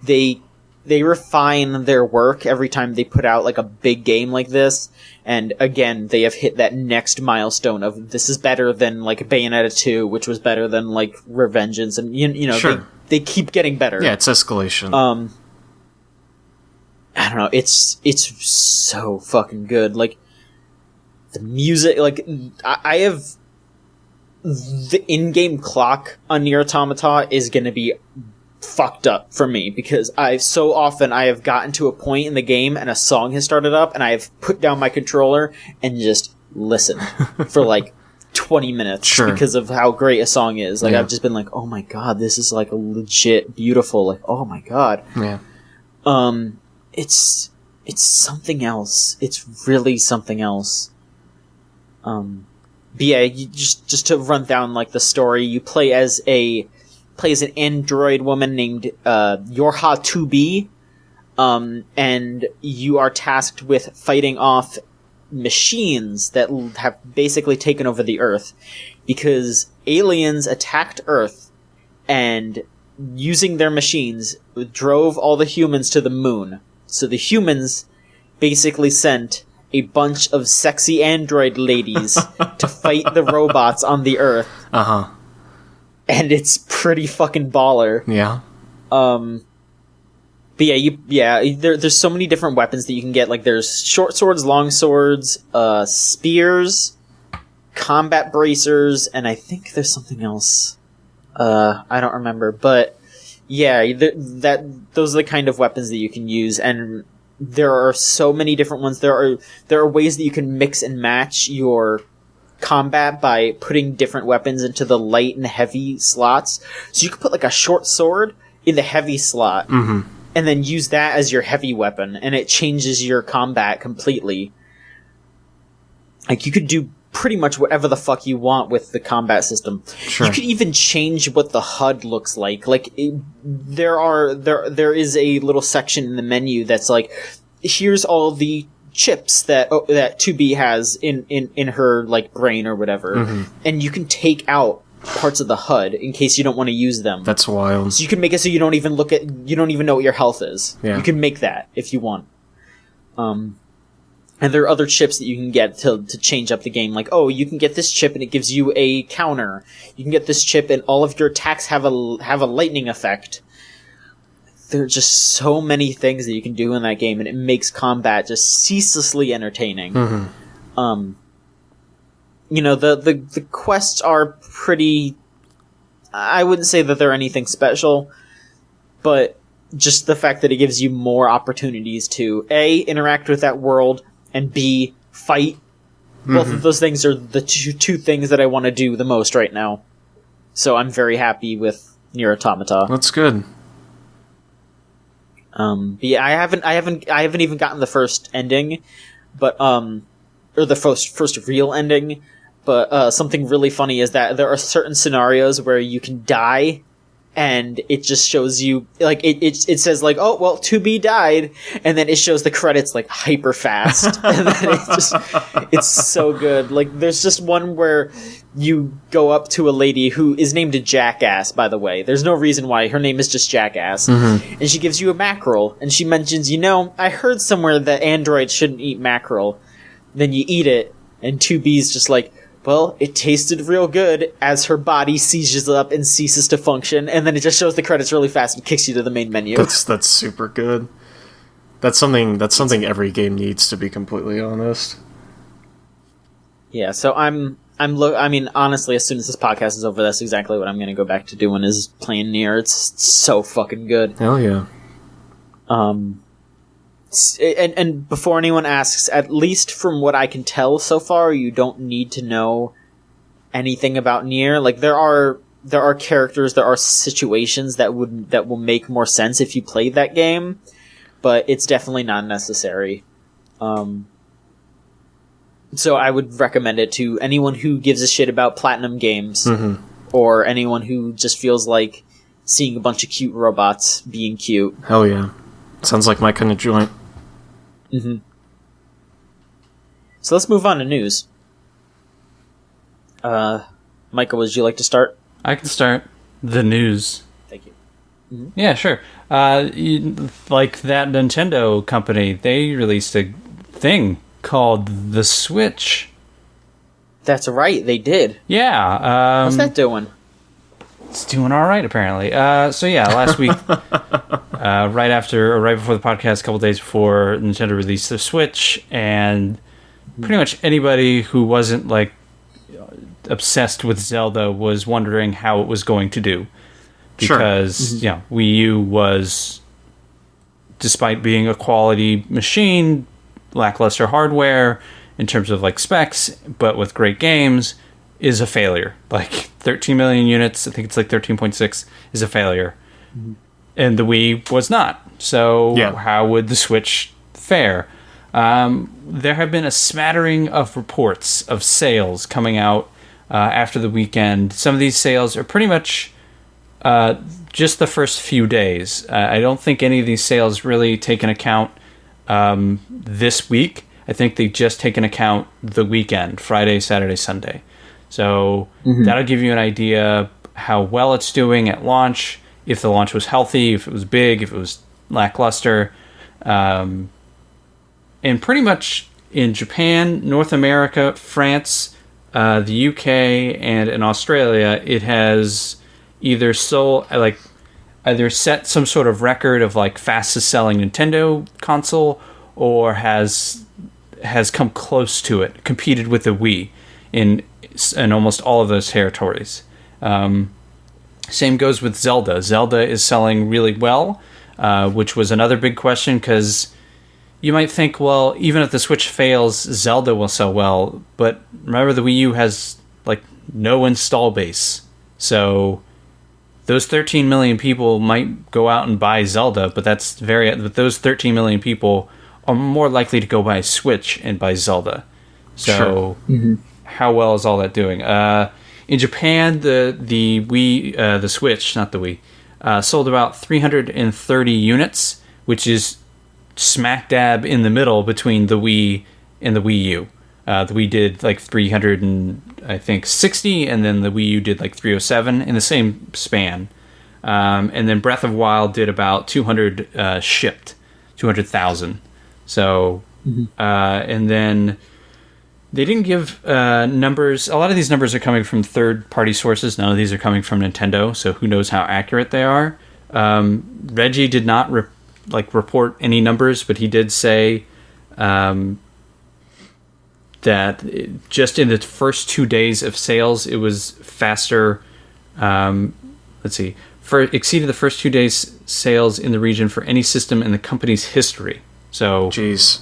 Speaker 1: they refine their work every time they put out, like, a big game like this. And again, they have hit that next milestone of, this is better than, like, Bayonetta 2, which was better than, like, Revengeance. And, you know,
Speaker 3: sure.
Speaker 1: They keep getting better.
Speaker 3: Yeah, it's escalation.
Speaker 1: I don't know, it's so fucking good. Like, the music, like, I have the in-game clock on Nier Automata is gonna be fucked up for me, because I have gotten to a point in the game and a song has started up and I have put down my controller and just listened for like 20 minutes because of how great a song is. Like, I've just been like, oh my god, this is like a legit beautiful, like, oh my god.
Speaker 3: Yeah.
Speaker 1: It's something else. It's really something else. But yeah, you just to run down like the story, you play as an android woman named Yorha 2B, and you are tasked with fighting off machines that have basically taken over the Earth, because aliens attacked Earth and, using their machines, drove all the humans to the moon. So the humans basically sent a bunch of sexy android ladies to fight the robots on the Earth.
Speaker 3: Uh-huh.
Speaker 1: And it's pretty fucking baller.
Speaker 3: Yeah.
Speaker 1: But there's so many different weapons that you can get. Like, there's short swords, long swords, spears, combat bracers, and I think there's something else. I don't remember, but yeah, those are the kind of weapons that you can use, and there are so many different ones. There are ways that you can mix and match your combat by putting different weapons into the light and heavy slots. So you could put like a short sword in the heavy slot, and then use that as your heavy weapon, and it changes your combat completely. Like, you could do pretty much whatever the fuck you want with the combat system. Sure. You could even change what the HUD looks like. Like, there is a little section in the menu that's like, here's all the chips that 2B has in her like brain or whatever, and you can take out parts of the HUD in case you don't want to use them.
Speaker 3: That's wild.
Speaker 1: So you can make it so you don't even know what your health is. Yeah. You can make that if you want. And there are other chips that you can get to change up the game. Like, oh, you can get this chip and it gives you a counter. You can get this chip and all of your attacks have a lightning effect. There are just so many things that you can do in that game, and it makes combat just ceaselessly entertaining. You know, the quests are pretty... I wouldn't say that they're anything special, but just the fact that it gives you more opportunities to A, interact with that world, and B, fight. Both of those things are the two things that I want to do the most right now. So I'm very happy with Nier Automata.
Speaker 3: That's good.
Speaker 1: But yeah, I haven't even gotten the first ending, but or the first real ending. But something really funny is that there are certain scenarios where you can die, and it just shows you, like, it says, like, oh, well, 2B died, and then it shows the credits, like, hyper fast. And then it's so good. Like, there's just one where you go up to a lady who is named a Jackass, by the way. There's no reason why. Her name is just Jackass. And she gives you a mackerel, and she mentions, I heard somewhere that androids shouldn't eat mackerel. Then you eat it, and 2B's just like, well, it tasted real good, as her body seizes up and ceases to function, and then it just shows the credits really fast and kicks you to the main menu.
Speaker 3: That's super good. That's something every game needs, to be completely honest.
Speaker 1: Yeah, so I mean, honestly, as soon as this podcast is over, that's exactly what I'm going to go back to doing, is playing Nier. It's so fucking good.
Speaker 3: Hell yeah.
Speaker 1: And before anyone asks, at least from what I can tell so far, you don't need to know anything about Nier. Like, there are characters, there are situations that will make more sense if you played that game, but it's definitely not necessary. So I would recommend it to anyone who gives a shit about Platinum games, or anyone who just feels like seeing a bunch of cute robots being cute.
Speaker 3: Hell yeah. Sounds like my kind of joint.
Speaker 1: So let's move on to news. Michael, would you like to start?
Speaker 2: I can start the news.
Speaker 1: Thank you.
Speaker 2: Yeah, sure. Like that Nintendo company, they released a thing called the Switch.
Speaker 1: That's right, they did.
Speaker 2: Yeah.
Speaker 1: How's that doing?
Speaker 2: It's doing all right, apparently. So yeah, last week, right before the podcast, a couple days before Nintendo released the Switch, and pretty much anybody who wasn't like obsessed with Zelda was wondering how it was going to do, because Wii U was, despite being a quality machine, lackluster hardware in terms of like specs, but with great games, is a failure. Like 13 million units, I think it's like 13.6, is a failure. And the Wii was not. So how would the Switch fare? There have been a smattering of reports of sales coming out after the weekend. Some of these sales are pretty much just the first few days. I don't think any of these sales really take into account this week. I think they just take into account the weekend, Friday, Saturday, Sunday. So that'll give you an idea how well it's doing at launch, if the launch was healthy, if it was big, if it was lackluster. And pretty much in Japan, North America, France, the UK, and in Australia, it has either set some sort of record of like fastest selling Nintendo console, or has come close to it, competed with the Wii in almost all of those territories. Same goes with Zelda. Zelda is selling really well, which was another big question, because you might think, well, even if the Switch fails, Zelda will sell well. But remember, the Wii U has like no install base. So those 13 million people might go out and buy Zelda, but but those 13 million people are more likely to go buy Switch and buy Zelda. So how well is all that doing? In Japan, the Wii, the Switch, not the Wii, sold about 330 units, which is smack dab in the middle between the Wii and the Wii U. The Wii did like 360, and then the Wii U did like 307 in the same span. And then Breath of Wild did about 200 shipped, 200,000. So, and then they didn't give numbers. A lot of these numbers are coming from third-party sources. None of these are coming from Nintendo, so who knows how accurate they are. Reggie did not report any numbers, but he did say that just in the first 2 days of sales, it was faster. Exceeded the first 2 days sales in the region for any system in the company's history. So,
Speaker 3: jeez.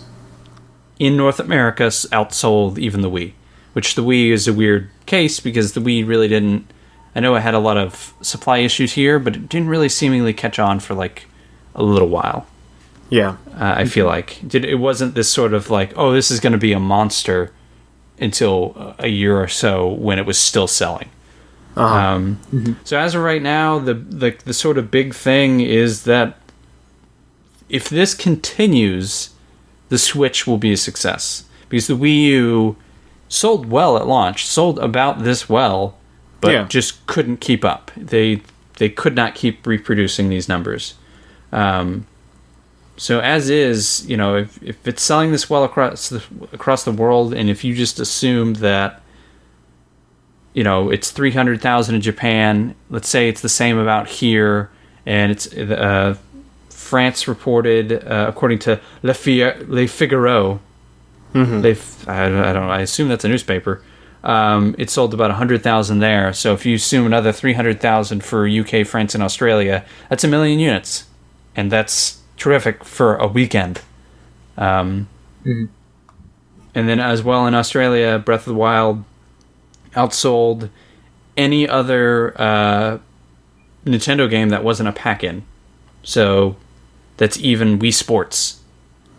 Speaker 2: In North America, outsold even the Wii, which the Wii is a weird case because the Wii really didn't. I know it had a lot of supply issues here, but it didn't really seemingly catch on for like a little while.
Speaker 3: Yeah.
Speaker 2: I feel like it wasn't this sort of like, oh, this is going to be a monster until a year or so when it was still selling. So as of right now, the sort of big thing is that if this continues, the Switch will be a success, because the Wii U sold well at launch, sold about this well, but just couldn't keep up. They could not keep reproducing these numbers. So as is, if it's selling this well across the world, and if you just assume that, it's 300,000 in Japan, let's say it's the same about here, and it's France reported, according to Le Figaro, I assume that's a newspaper, it sold about 100,000 there. So if you assume another 300,000 for UK, France, and Australia, that's 1 million units. And that's terrific for a weekend. And then as well in Australia, Breath of the Wild outsold any other Nintendo game that wasn't a pack-in. So that's even Wii Sports.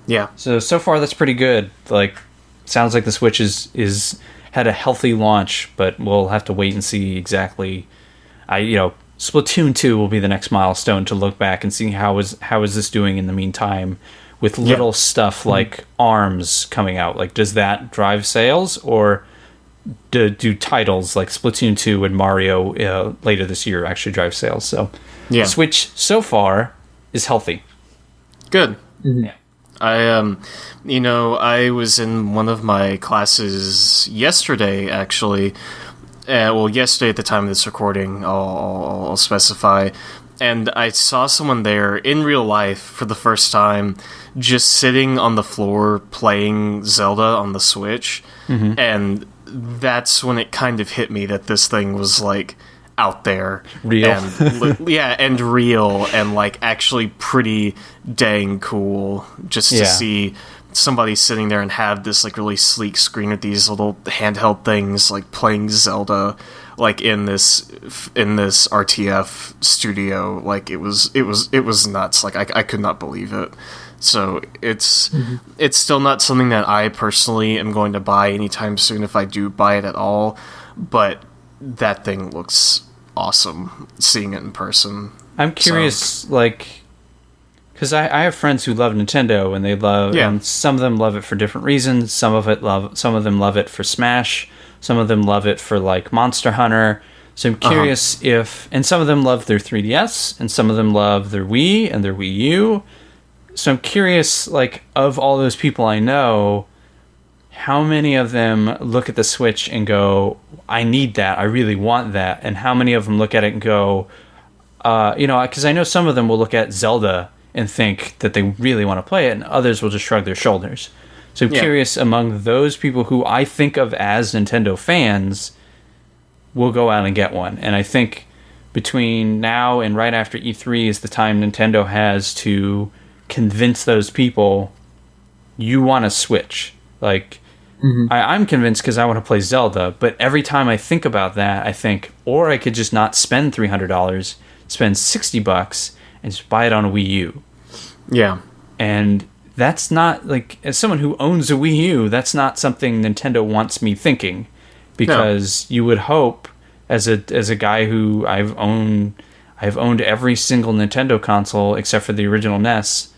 Speaker 3: Yeah.
Speaker 2: So far that's pretty good. Like, sounds like the Switch is had a healthy launch, but we'll have to wait and see exactly. Splatoon 2 will be the next milestone to look back and see how is this doing in the meantime, with little stuff like ARMS coming out. Like, does that drive sales, or do titles like Splatoon 2 and Mario later this year actually drive sales? So, Switch so far is healthy.
Speaker 3: Good.
Speaker 2: Yeah.
Speaker 3: I was in one of my classes yesterday, actually, yesterday at the time of this recording, I'll specify, and I saw someone there in real life for the first time, just sitting on the floor playing Zelda on the Switch, and that's when it kind of hit me that this thing was like out there,
Speaker 2: real,
Speaker 3: and real, and like actually pretty dang cool, just to see somebody sitting there and have this like really sleek screen with these little handheld things like playing Zelda like in this RTF studio. Like it was nuts. Like I could not believe it. So it's still not something that I personally am going to buy anytime soon, if I do buy it at all, but that thing looks awesome seeing it in person.
Speaker 2: I'm curious, like, because I have friends who love Nintendo, and they love, and some of them love it for different reasons. Some of them love it for Smash. Some of them love it for like Monster Hunter. So I'm curious if, and some of them love their 3DS, and some of them love their Wii and their Wii U. So I'm curious, like, of all those people I know, how many of them look at the Switch and go, I need that, I really want that, and how many of them look at it and go, because I know some of them will look at Zelda and think that they really want to play it, and others will just shrug their shoulders. So I'm curious, among those people who I think of as Nintendo fans, will go out and get one. And I think between now and right after E3 is the time Nintendo has to convince those people you want to switch. Like, I'm convinced because I want to play Zelda, but every time I think about that, I think, or I could just not spend $300, spend $60 and just buy it on a Wii U. Yeah. And that's not, like, as someone who owns a Wii U, that's not something Nintendo wants me thinking, because you would hope, as a guy who I've owned every single Nintendo console except for the original NES,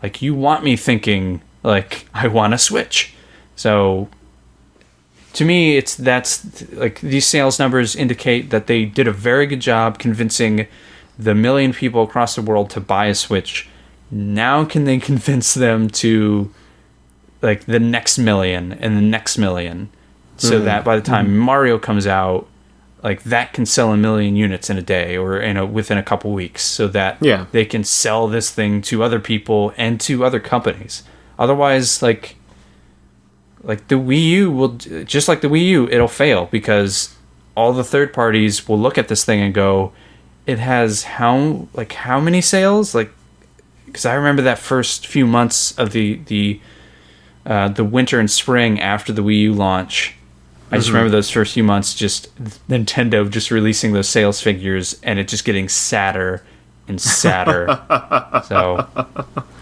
Speaker 2: like, you want me thinking, like, I want to Switch. So, to me, that's like, these sales numbers indicate that they did a very good job convincing the million people across the world to buy a Switch. Now can they convince them to, like, the next million and the next million, so that by the time Mario comes out, like, that can sell 1 million units in a day or within a couple weeks, so that they can sell this thing to other people and to other companies. Otherwise, like the Wii U will, just like the Wii U, it'll fail, because all the third parties will look at this thing and go, it has how many sales? Like, because I remember that first few months of the winter and spring after the Wii U launch. I just remember those first few months, just Nintendo just releasing those sales figures, and it just getting sadder and sadder. So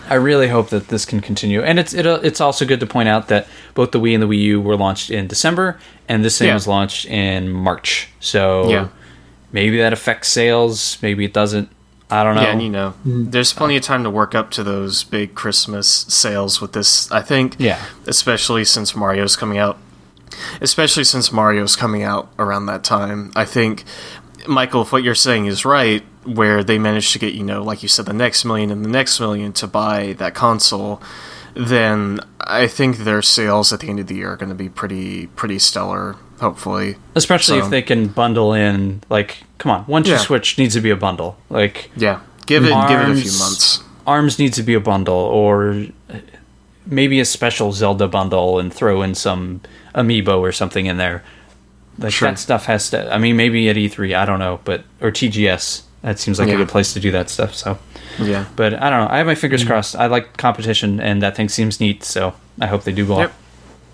Speaker 2: I really hope that this can continue. And it's also good to point out that both the Wii and the Wii U were launched in December, and this thing was launched in March. So maybe that affects sales, maybe it doesn't. I don't know.
Speaker 3: Yeah, and there's plenty of time to work up to those big Christmas sales with this, I think. Yeah. Especially since Mario's coming out around that time. I think, Michael, if what you're saying is right, where they managed to get, like you said, the next million and the next million to buy that console, then I think their sales at the end of the year are going to be pretty stellar, hopefully.
Speaker 2: Especially if they can bundle in, like, come on, One Two Switch needs to be a bundle. Like,
Speaker 3: give it a few months.
Speaker 2: ARMS needs to be a bundle, or maybe a special Zelda bundle, and throw in some amiibo or something in there. Like, that stuff has to, I mean, maybe at E3, I don't know, or TGS. That seems like a good place to do that stuff. So, but I don't know. I have my fingers crossed. I like competition, and that thing seems neat. So I hope they do well.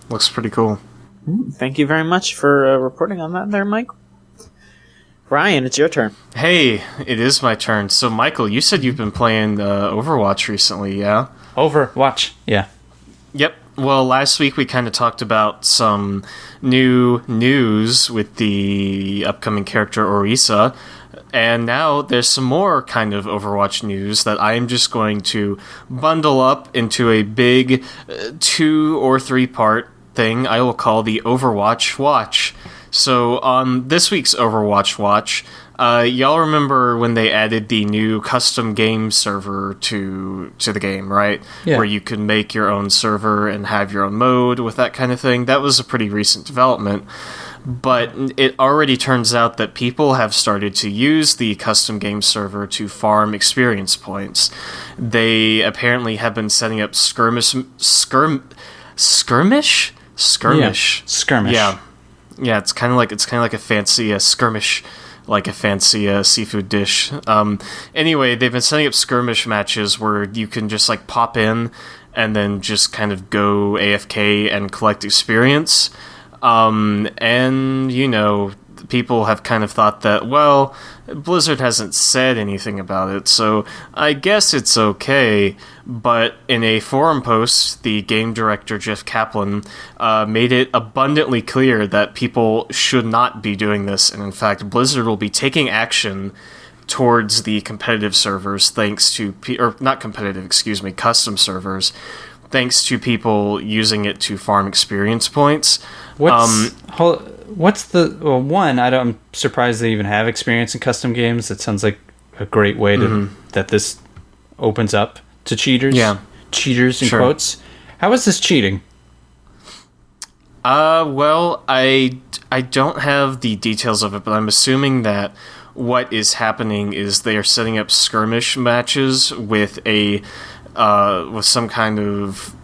Speaker 3: Looks pretty cool.
Speaker 1: Thank you very much for reporting on that there, Mike. Ryan, it's your turn.
Speaker 3: Hey, it is my turn. So, Michael, you said you've been playing Overwatch recently, yeah?
Speaker 2: Overwatch, yeah.
Speaker 3: Yep. Well, last week we kind of talked about some new news with the upcoming character Orisa, and now there's some more kind of Overwatch news that I am just going to bundle up into a big 2 or 3 part thing I will call the Overwatch Watch. So on this week's Overwatch Watch, y'all remember when they added the new custom game server to the game, right? Yeah. Where you could make your own server and have your own mode with that kind of thing. That was a pretty recent development. but it already turns out that people have started to use the custom game server to farm experience points. They apparently have been setting up skirmish. Yeah, it's kind of like a fancy skirmish, like a fancy seafood dish. Anyway, they've been setting up skirmish matches where you can just like pop in and then just kind of go AFK and collect experience. And you know, people have kind of thought that, well, Blizzard hasn't said anything about it, so I guess it's okay. But in a forum post, the game director, Jeff Kaplan, made it abundantly clear that people should not be doing this, and in fact, Blizzard will be taking action towards the competitive servers thanks to... or not competitive, excuse me, custom servers, thanks to people using it to farm experience points.
Speaker 2: What's the... Well, one, I'm surprised they even have experience in custom games. That sounds like a great way to that this opens up to cheaters.
Speaker 3: Yeah.
Speaker 2: Cheaters, in quotes. How is this cheating?
Speaker 3: Well, I don't have the details of it, but I'm assuming that what is happening is they are setting up skirmish matches with with some kind of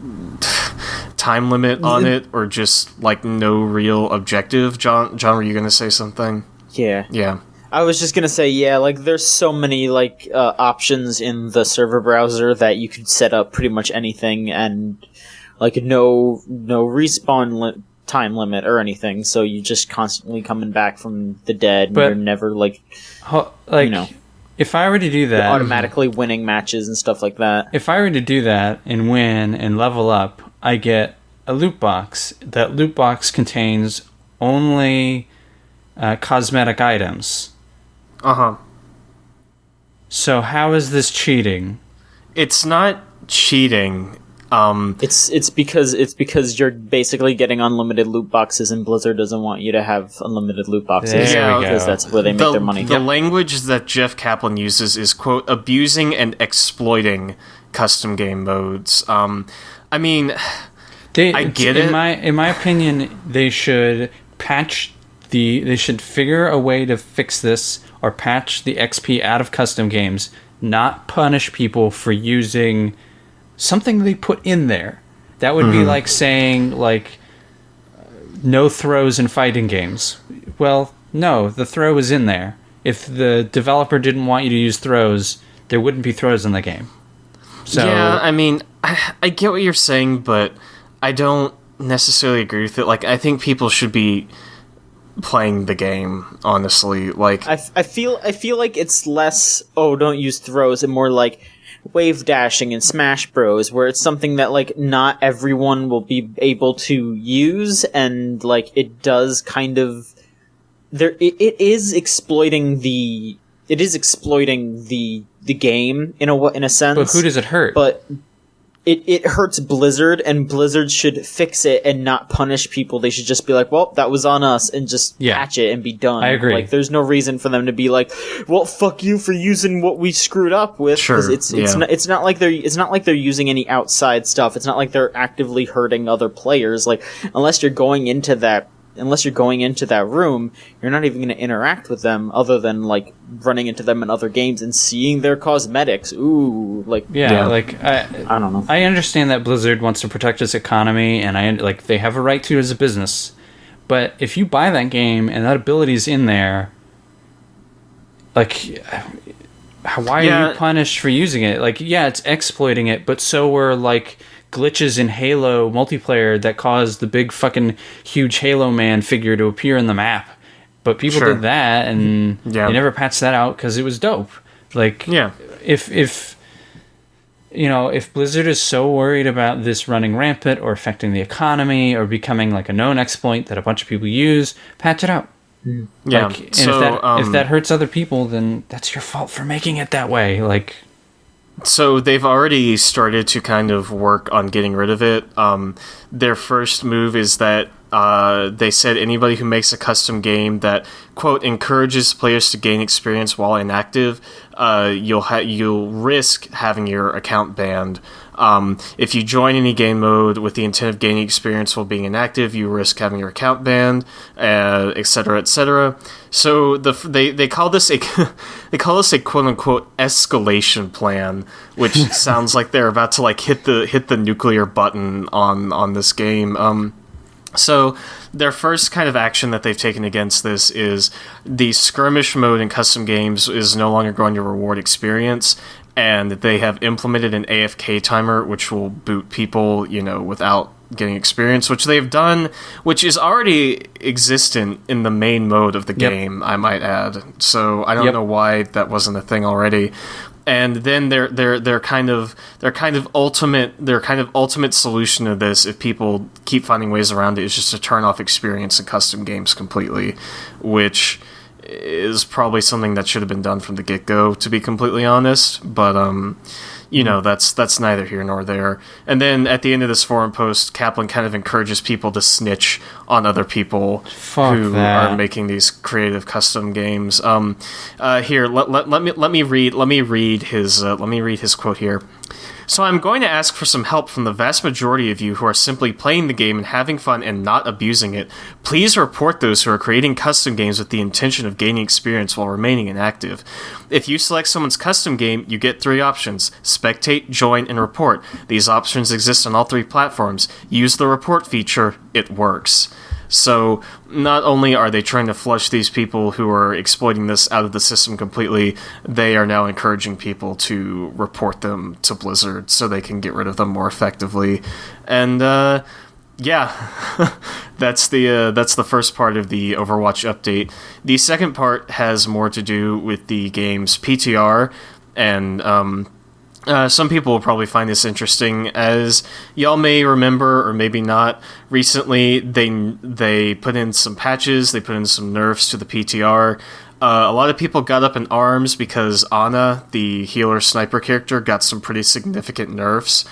Speaker 3: time limit on it, or just like no real objective. John, were you gonna say something?
Speaker 1: Yeah. I was just gonna say, like there's so many like options in the server browser that you could set up pretty much anything, and like no respawn time limit or anything. So you just constantly coming back from the dead, and you're never like you know.
Speaker 2: If I were to do that...
Speaker 1: automatically winning matches and stuff like that.
Speaker 2: If I were to do that and win and level up, I get a loot box. That loot box contains only cosmetic items.
Speaker 3: Uh-huh.
Speaker 2: So how is this cheating?
Speaker 3: It's not cheating.
Speaker 1: It's because you're basically getting unlimited loot boxes, and Blizzard doesn't want you to have unlimited loot boxes. Because that's where they make their money.
Speaker 3: The language that Jeff Kaplan uses is, quote, abusing and exploiting custom game modes. I mean, I get it.
Speaker 2: In my opinion, they should they should figure a way to fix this, or patch the XP out of custom games, not punish people for using something they put in there. That would be like saying, like, no throws in fighting games. Well, no, the throw is in there. If the developer didn't want you to use throws, there wouldn't be throws in the game. So,
Speaker 3: yeah, I mean, I get what you're saying, but I don't necessarily agree with it. Like, I think people should be playing the game, honestly. Like,
Speaker 1: I feel like it's less, don't use throws, and more like wave dashing and Smash Bros, where it's something that like not everyone will be able to use, and like it does kind of it is exploiting the game in a sense.
Speaker 2: But who does it hurt?
Speaker 1: But it hurts Blizzard, and Blizzard should fix it and not punish people. They should just be like, well, that was on us, and just patch it and be done.
Speaker 2: I agree.
Speaker 1: Like, there's no reason for them to be like, well, fuck you for using what we screwed up with.
Speaker 3: Sure.
Speaker 1: It's not like they're using any outside stuff. It's not like they're actively hurting other players. Like, unless you're going into that room, you're not even going to interact with them other than like running into them in other games and seeing their cosmetics. Ooh, like
Speaker 2: like
Speaker 1: I don't know.
Speaker 2: I understand that Blizzard wants to protect its economy, and they have a right to as a business. But if you buy that game and that ability is in there, like, why are you punished for using it? Like, it's exploiting it, but so were like glitches in Halo multiplayer that caused the big fucking huge Halo Man figure to appear in the map. But people did that, and they never patched that out because it was dope. Like, if Blizzard is so worried about this running rampant or affecting the economy or becoming like a known exploit that a bunch of people use, patch it out.
Speaker 3: Yeah.
Speaker 2: Like, and if that hurts other people, then that's your fault for making it that way. Like,
Speaker 3: so they've already started to kind of work on getting rid of it. Their first move is that They said anybody who makes a custom game that, quote, encourages players to gain experience while inactive, you'll risk having your account banned. If you join any game mode with the intent of gaining experience while being inactive, you risk having your account banned, etc., etc. So they call this a quote unquote escalation plan, which sounds like they're about to like hit the nuclear button on this game. So their first kind of action that they've taken against this is the skirmish mode in custom games is no longer going to reward experience, and they have implemented an AFK timer, which will boot people, without getting experience, which they've done, which is already existent in the main mode of the game, I might add. So I don't know why that wasn't a thing already. And then their kind of ultimate solution to this, if people keep finding ways around it, is just to turn off experience in custom games completely, which is probably something that should have been done from the get-go, to be completely honest. But that's neither here nor there. And then at the end of this forum post, Kaplan kind of encourages people to snitch on other people who are making these creative custom games. Here, let me read his quote here. So I'm going to ask for some help from the vast majority of you who are simply playing the game and having fun and not abusing it. Please report those who are creating custom games with the intention of gaining experience while remaining inactive. If you select someone's custom game, you get 3 options: spectate, join, and report. These options exist on all 3 platforms. Use the report feature. It works. So not only are they trying to flush these people who are exploiting this out of the system completely, they are now encouraging people to report them to Blizzard so they can get rid of them more effectively. And that's the first part of the Overwatch update. The second part has more to do with the game's PTR, and some people will probably find this interesting. As y'all may remember, or maybe not, recently they put in some patches, they put in some nerfs to the PTR. A lot of people got up in arms because Ana, the healer sniper character, got some pretty significant nerfs.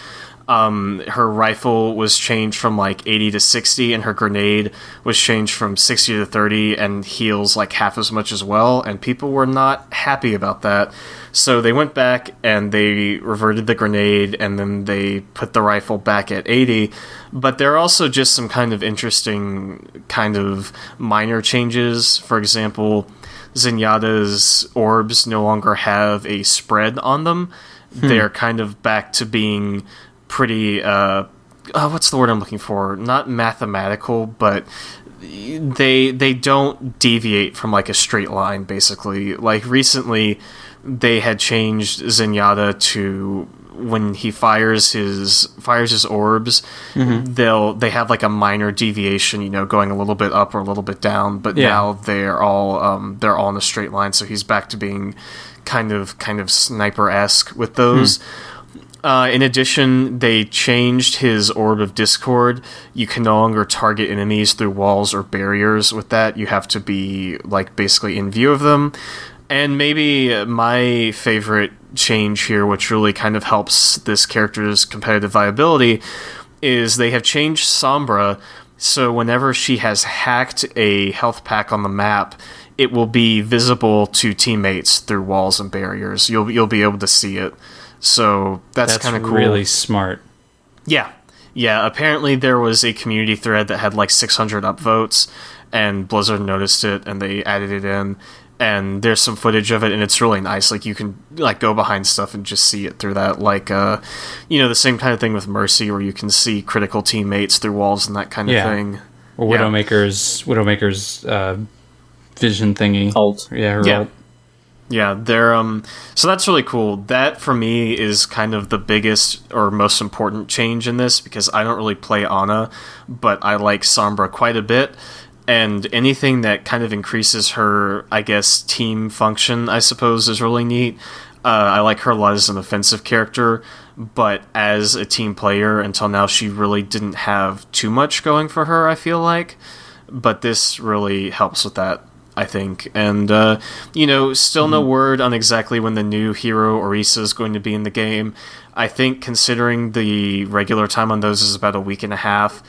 Speaker 3: Her rifle was changed from like 80 to 60, and her grenade was changed from 60 to 30 and heals like half as much as well, and people were not happy about that. So they went back and they reverted the grenade, and then they put the rifle back at 80. But there are also just some kind of interesting kind of minor changes. For example, Zenyatta's orbs no longer have a spread on them. They're kind of back to being pretty, what's the word I'm looking for? Not mathematical, but they don't deviate from like a straight line, basically. Like recently, they had changed Zenyatta to when he fires his orbs, they have like a minor deviation, going a little bit up or a little bit down. But now they're all in a straight line, so he's back to being kind of sniper-esque with those. In addition, they changed his Orb of Discord. You can no longer target enemies through walls or barriers with that. You have to be, like, basically in view of them. And maybe my favorite change here, which really kind of helps this character's competitive viability, is they have changed Sombra, so whenever she has hacked a health pack on the map, it will be visible to teammates through walls and barriers. You'll be able to see it. So that's kind of cool.
Speaker 2: Really smart.
Speaker 3: Yeah. Apparently there was a community thread that had like 600 upvotes, and Blizzard noticed it and they added it in. And there's some footage of it, and it's really nice. Like you can like go behind stuff and just see it through that. Like the same kind of thing with Mercy, where you can see critical teammates through walls and that kind of thing.
Speaker 2: Or Widowmaker's vision thingy.
Speaker 1: Ult.
Speaker 2: Ult.
Speaker 3: Yeah, they're so that's really cool. That for me is kind of the biggest or most important change in this, because I don't really play Ana, but I like Sombra quite a bit, and anything that kind of increases her, I guess, team function, I suppose, is really neat. I like her a lot as an offensive character, but as a team player, until now, she really didn't have too much going for her, I feel like. But this really helps with that. I think. And, still no word on exactly when the new hero, Orisa, is going to be in the game. I think considering the regular time on those is about a week and a half,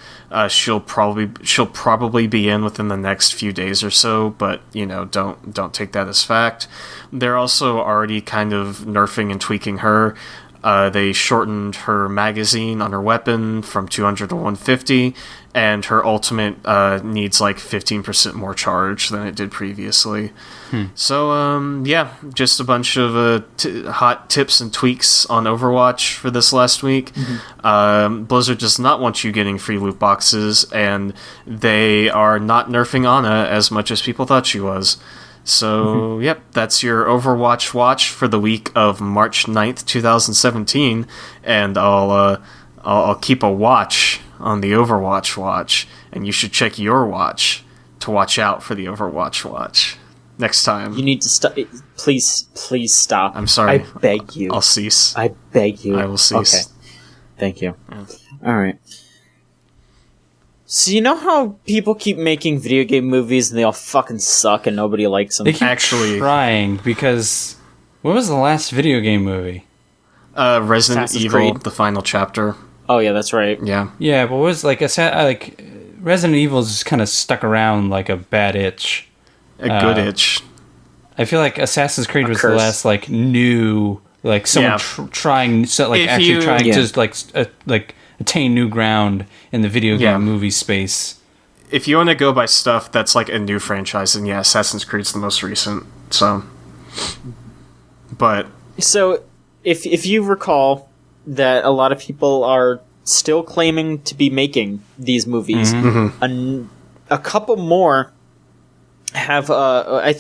Speaker 3: she'll probably be in within the next few days or so, but, don't take that as fact. They're also already kind of nerfing and tweaking her. They shortened her magazine on her weapon from 200 to 150, and her ultimate needs like 15% more charge than it did previously. So, just a bunch of hot tips and tweaks on Overwatch for this last week. Blizzard does not want you getting free loot boxes, and they are not nerfing Ana as much as people thought she was. So, yep, that's your Overwatch watch for the week of March 9th, 2017, and I'll keep a watch on the Overwatch watch, and you should check your watch to watch out for the Overwatch watch next time.
Speaker 1: You need to stop. Please stop.
Speaker 3: I'm sorry.
Speaker 1: I beg you.
Speaker 3: I'll cease.
Speaker 1: I beg you.
Speaker 3: I will cease.
Speaker 1: Okay. Thank you. All right. So you know how people keep making video game movies and they all fucking suck and nobody likes them?
Speaker 2: They keep trying, because what was the last video game movie?
Speaker 3: Resident
Speaker 1: Assassin's
Speaker 3: Evil,
Speaker 1: Creed.
Speaker 3: the final chapter.
Speaker 1: Oh yeah, that's right.
Speaker 3: Yeah.
Speaker 2: Yeah, but what was Resident Evil just kind of stuck around like a bad itch.
Speaker 3: A good itch.
Speaker 2: I feel like Assassin's Creed was the
Speaker 1: curse.
Speaker 2: last new someone trying to attain new ground in the video game movie space.
Speaker 3: If you want to go by stuff that's like a new franchise, then Assassin's Creed's the most recent. So
Speaker 1: if you recall that a lot of people are still claiming to be making these movies, a couple more have I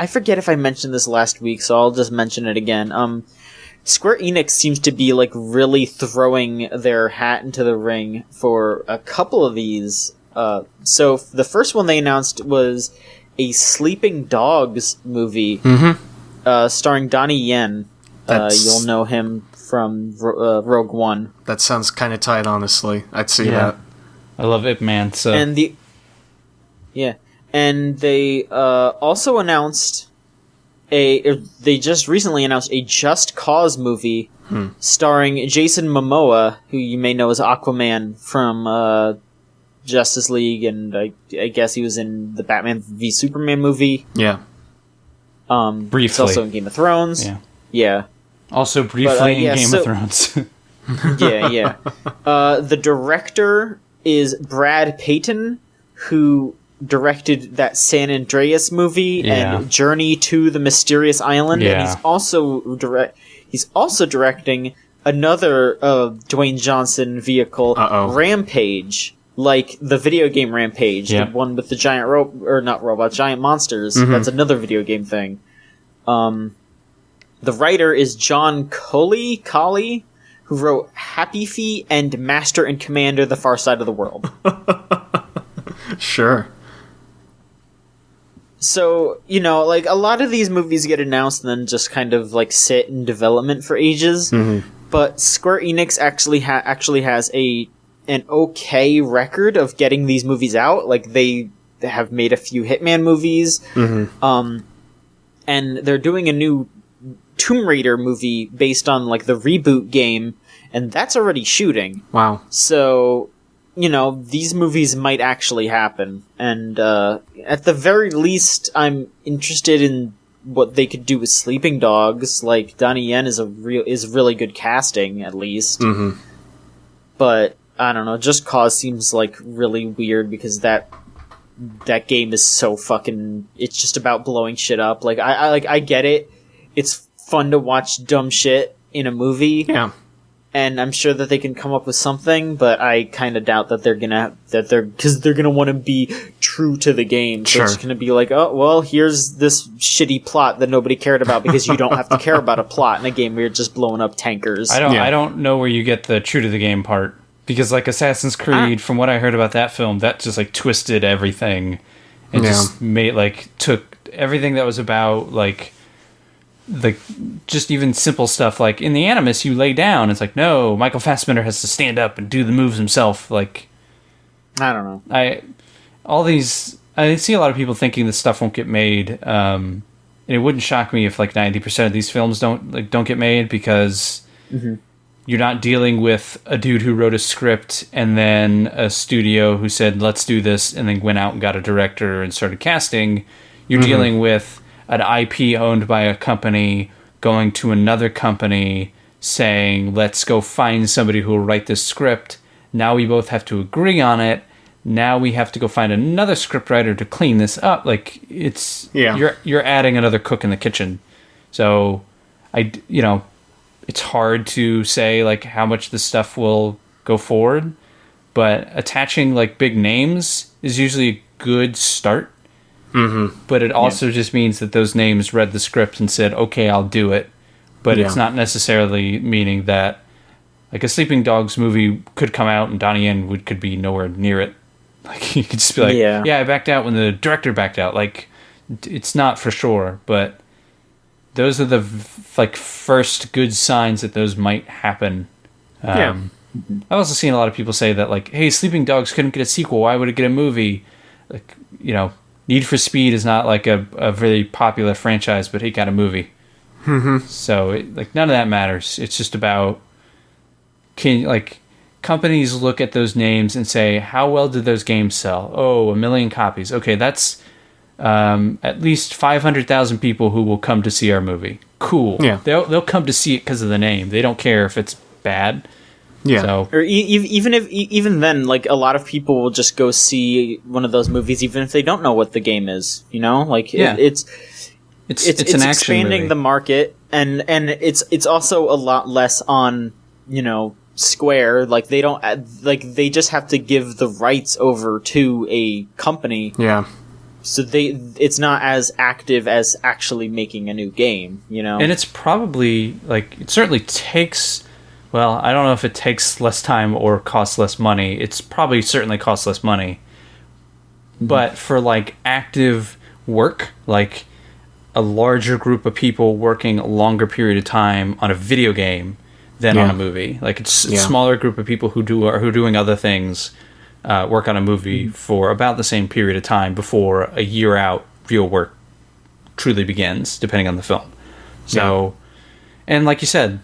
Speaker 1: forget if I mentioned this last week, so I'll just mention it again. Square Enix seems to be like really throwing their hat into the ring for a couple of these. So the first one they announced was a Sleeping Dogs movie, starring Donnie Yen. You'll know him from Rogue One.
Speaker 3: That sounds kind of tight, honestly. I'd see that.
Speaker 2: I love Ip Man. So
Speaker 1: and they also announced they just recently announced a Just Cause movie starring Jason Momoa, who you may know as Aquaman from Justice League, and I guess he was in the Batman v Superman movie.
Speaker 3: Yeah.
Speaker 2: Briefly.
Speaker 1: He's also in Game of Thrones. Yeah.
Speaker 2: Also briefly in Game of Thrones.
Speaker 1: Yeah. The director is Brad Payton, who directed that San Andreas movie and Journey to the Mysterious Island, and he's also directing another Dwayne Johnson vehicle, Rampage, like the video game Rampage, the one with the giant giant monsters. That's another video game thing. The writer is John Colley, who wrote Happy Feet and Master and Commander: The Far Side of the World.
Speaker 3: Sure.
Speaker 1: So, like, a lot of these movies get announced and then just kind of, like, sit in development for ages. But Square Enix actually has an okay record of getting these movies out. Like, they have made a few Hitman movies. And they're doing a new Tomb Raider movie based on, like, the reboot game, and that's already shooting.
Speaker 3: Wow.
Speaker 1: So, these movies might actually happen, and at the very least, I'm interested in what they could do with Sleeping Dogs. Like, Donnie Yen is really good casting, at least. But I don't know. Just Cause seems like really weird because that game is so fucking. It's just about blowing shit up. Like I get it. It's fun to watch dumb shit in a movie.
Speaker 3: Yeah.
Speaker 1: And I'm sure that they can come up with something, but I kind of doubt that they're gonna want to be true to the game. So it's gonna be like, oh well, here's this shitty plot that nobody cared about because you don't have to care about a plot in a game where you're just blowing up tankers.
Speaker 2: I don't know where you get the true to the game part, because like Assassin's Creed, from what I heard about that film, that just like twisted everything and just took everything that was about like just even simple stuff like in the Animus you lay down, it's like, no, Michael Fassbender has to stand up and do the moves himself. Like,
Speaker 1: I don't know.
Speaker 2: I I see a lot of people thinking this stuff won't get made. And it wouldn't shock me if like 90% of these films don't get made, because you're not dealing with a dude who wrote a script and then a studio who said, let's do this, and then went out and got a director and started casting. You're dealing with an IP owned by a company going to another company saying, let's go find somebody who will write this script. Now we both have to agree on it. Now we have to go find another scriptwriter to clean this up. Like, it's you're adding another cook in the kitchen. So it's hard to say like how much this stuff will go forward, but attaching like big names is usually a good start. But it also just means that those names read the script and said, okay, I'll do it. But it's not necessarily meaning that like a Sleeping Dogs movie could come out and Donnie Yen could be nowhere near it. Like, you could just be like, yeah, I backed out when the director backed out. Like, it's not for sure, but those are the like first good signs that those might happen. I've also seen a lot of people say that like, hey, Sleeping Dogs couldn't get a sequel. Why would it get a movie? Like, Need for Speed is not like a very popular franchise, but it got a movie. So none of that matters. It's just about companies look at those names and say, how well did those games sell? Oh, 1 million copies. Okay, that's at least 500,000 people who will come to see our movie. Cool. Yeah. They'll come to see it because of the name. They don't care if it's bad. Yeah. So,
Speaker 1: or even then, like, a lot of people will just go see one of those movies even if they don't know what the game is. Like, it's an expanding the market, and it's also a lot less on Square. Like, they don't they just have to give the rights over to a company.
Speaker 3: Yeah.
Speaker 1: So it's not as active as actually making a new game,
Speaker 2: And it's probably it certainly takes. Well, I don't know if it takes less time or costs less money. It's probably certainly costs less money. But for active work, like a larger group of people working a longer period of time on a video game than on a movie. Like, it's a smaller group of people who are doing other things, work on a movie for about the same period of time before a year out real work truly begins, depending on the film. So, and like you said,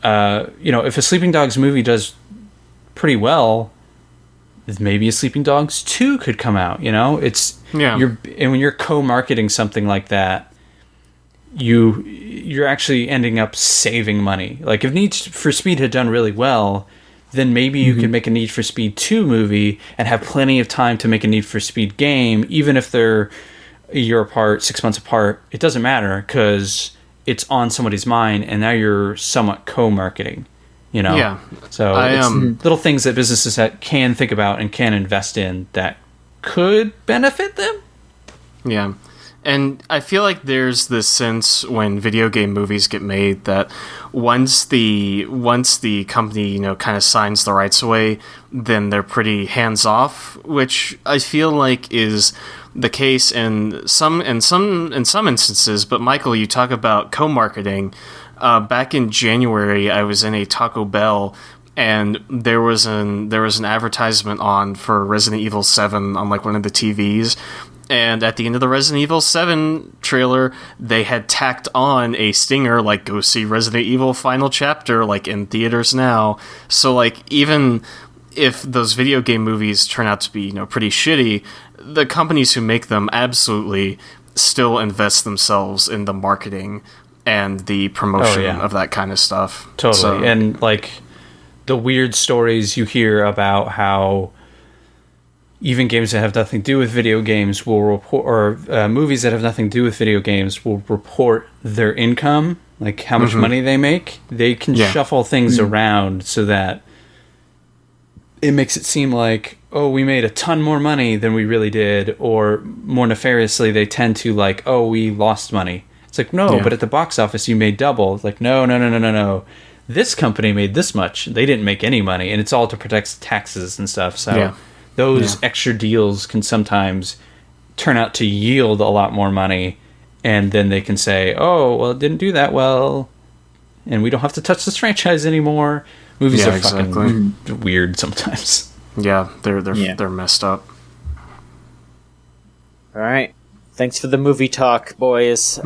Speaker 2: if a Sleeping Dogs movie does pretty well, maybe a Sleeping Dogs 2 could come out. And when you're co-marketing something like that, you're actually ending up saving money. Like, if Need for Speed had done really well, then maybe you could make a Need for Speed 2 movie and have plenty of time to make a Need for Speed game, even if they're a year apart, 6 months apart. It doesn't matter, because it's on somebody's mind, and now you're somewhat co-marketing, Yeah. So it's little things that businesses can think about and can invest in that could benefit them.
Speaker 3: Yeah. And I feel like there's this sense when video game movies get made that once the company, kind of signs the rights away, then they're pretty hands-off, which I feel like is the case in some instances. But Michael, you talk about co-marketing. Back in January, I was in a Taco Bell, and there was an advertisement on for Resident Evil 7 on one of the TVs. And at the end of the Resident Evil 7 trailer, they had tacked on a stinger go see Resident Evil Final Chapter in theaters now. So even if those video game movies turn out to be pretty shitty, the companies who make them absolutely still invest themselves in the marketing and the promotion of that kind of stuff.
Speaker 2: Totally. So, and the weird stories you hear about how even games that have nothing to do with video games will report, or movies that have nothing to do with video games will report their income, how much money they make. They can shuffle things around so that it makes it seem like, oh, we made a ton more money than we really did, or more nefariously, they tend to oh, we lost money. It's no, but at the box office you made double. It's no. This company made this much. They didn't make any money, and it's all to protect taxes and stuff. So those extra deals can sometimes turn out to yield a lot more money, and then they can say, oh, well, it didn't do that well, and we don't have to touch this franchise anymore. Movies are fucking, fucking weird sometimes.
Speaker 3: Yeah, they're messed up.
Speaker 1: All right. Thanks for the movie talk, boys.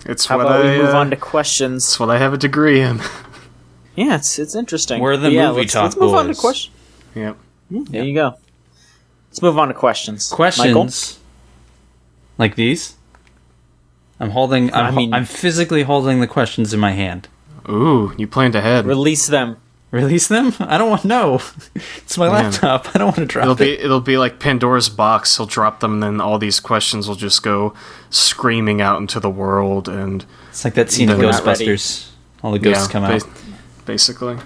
Speaker 3: It's
Speaker 1: How
Speaker 3: what
Speaker 1: about
Speaker 3: I
Speaker 1: we move on to questions?
Speaker 3: It's what I have a degree in.
Speaker 1: Yeah, it's interesting.
Speaker 2: We're the movie talk
Speaker 1: let's move on to
Speaker 2: boys.
Speaker 1: questions.
Speaker 3: Yep.
Speaker 1: There you go. Let's move on to questions.
Speaker 2: Questions
Speaker 1: Michael?
Speaker 2: like these. I'm physically holding the questions in my hand.
Speaker 3: Ooh, you planned ahead.
Speaker 1: Release them.
Speaker 2: Release them? I don't want no. It's my laptop. I don't want to drop it.
Speaker 3: It'll be like Pandora's box. He'll drop them, and then all these questions will just go screaming out into the world. And
Speaker 2: It's like that scene in
Speaker 1: We're not ready.
Speaker 2: Ghostbusters. All the ghosts come out.
Speaker 3: Basically.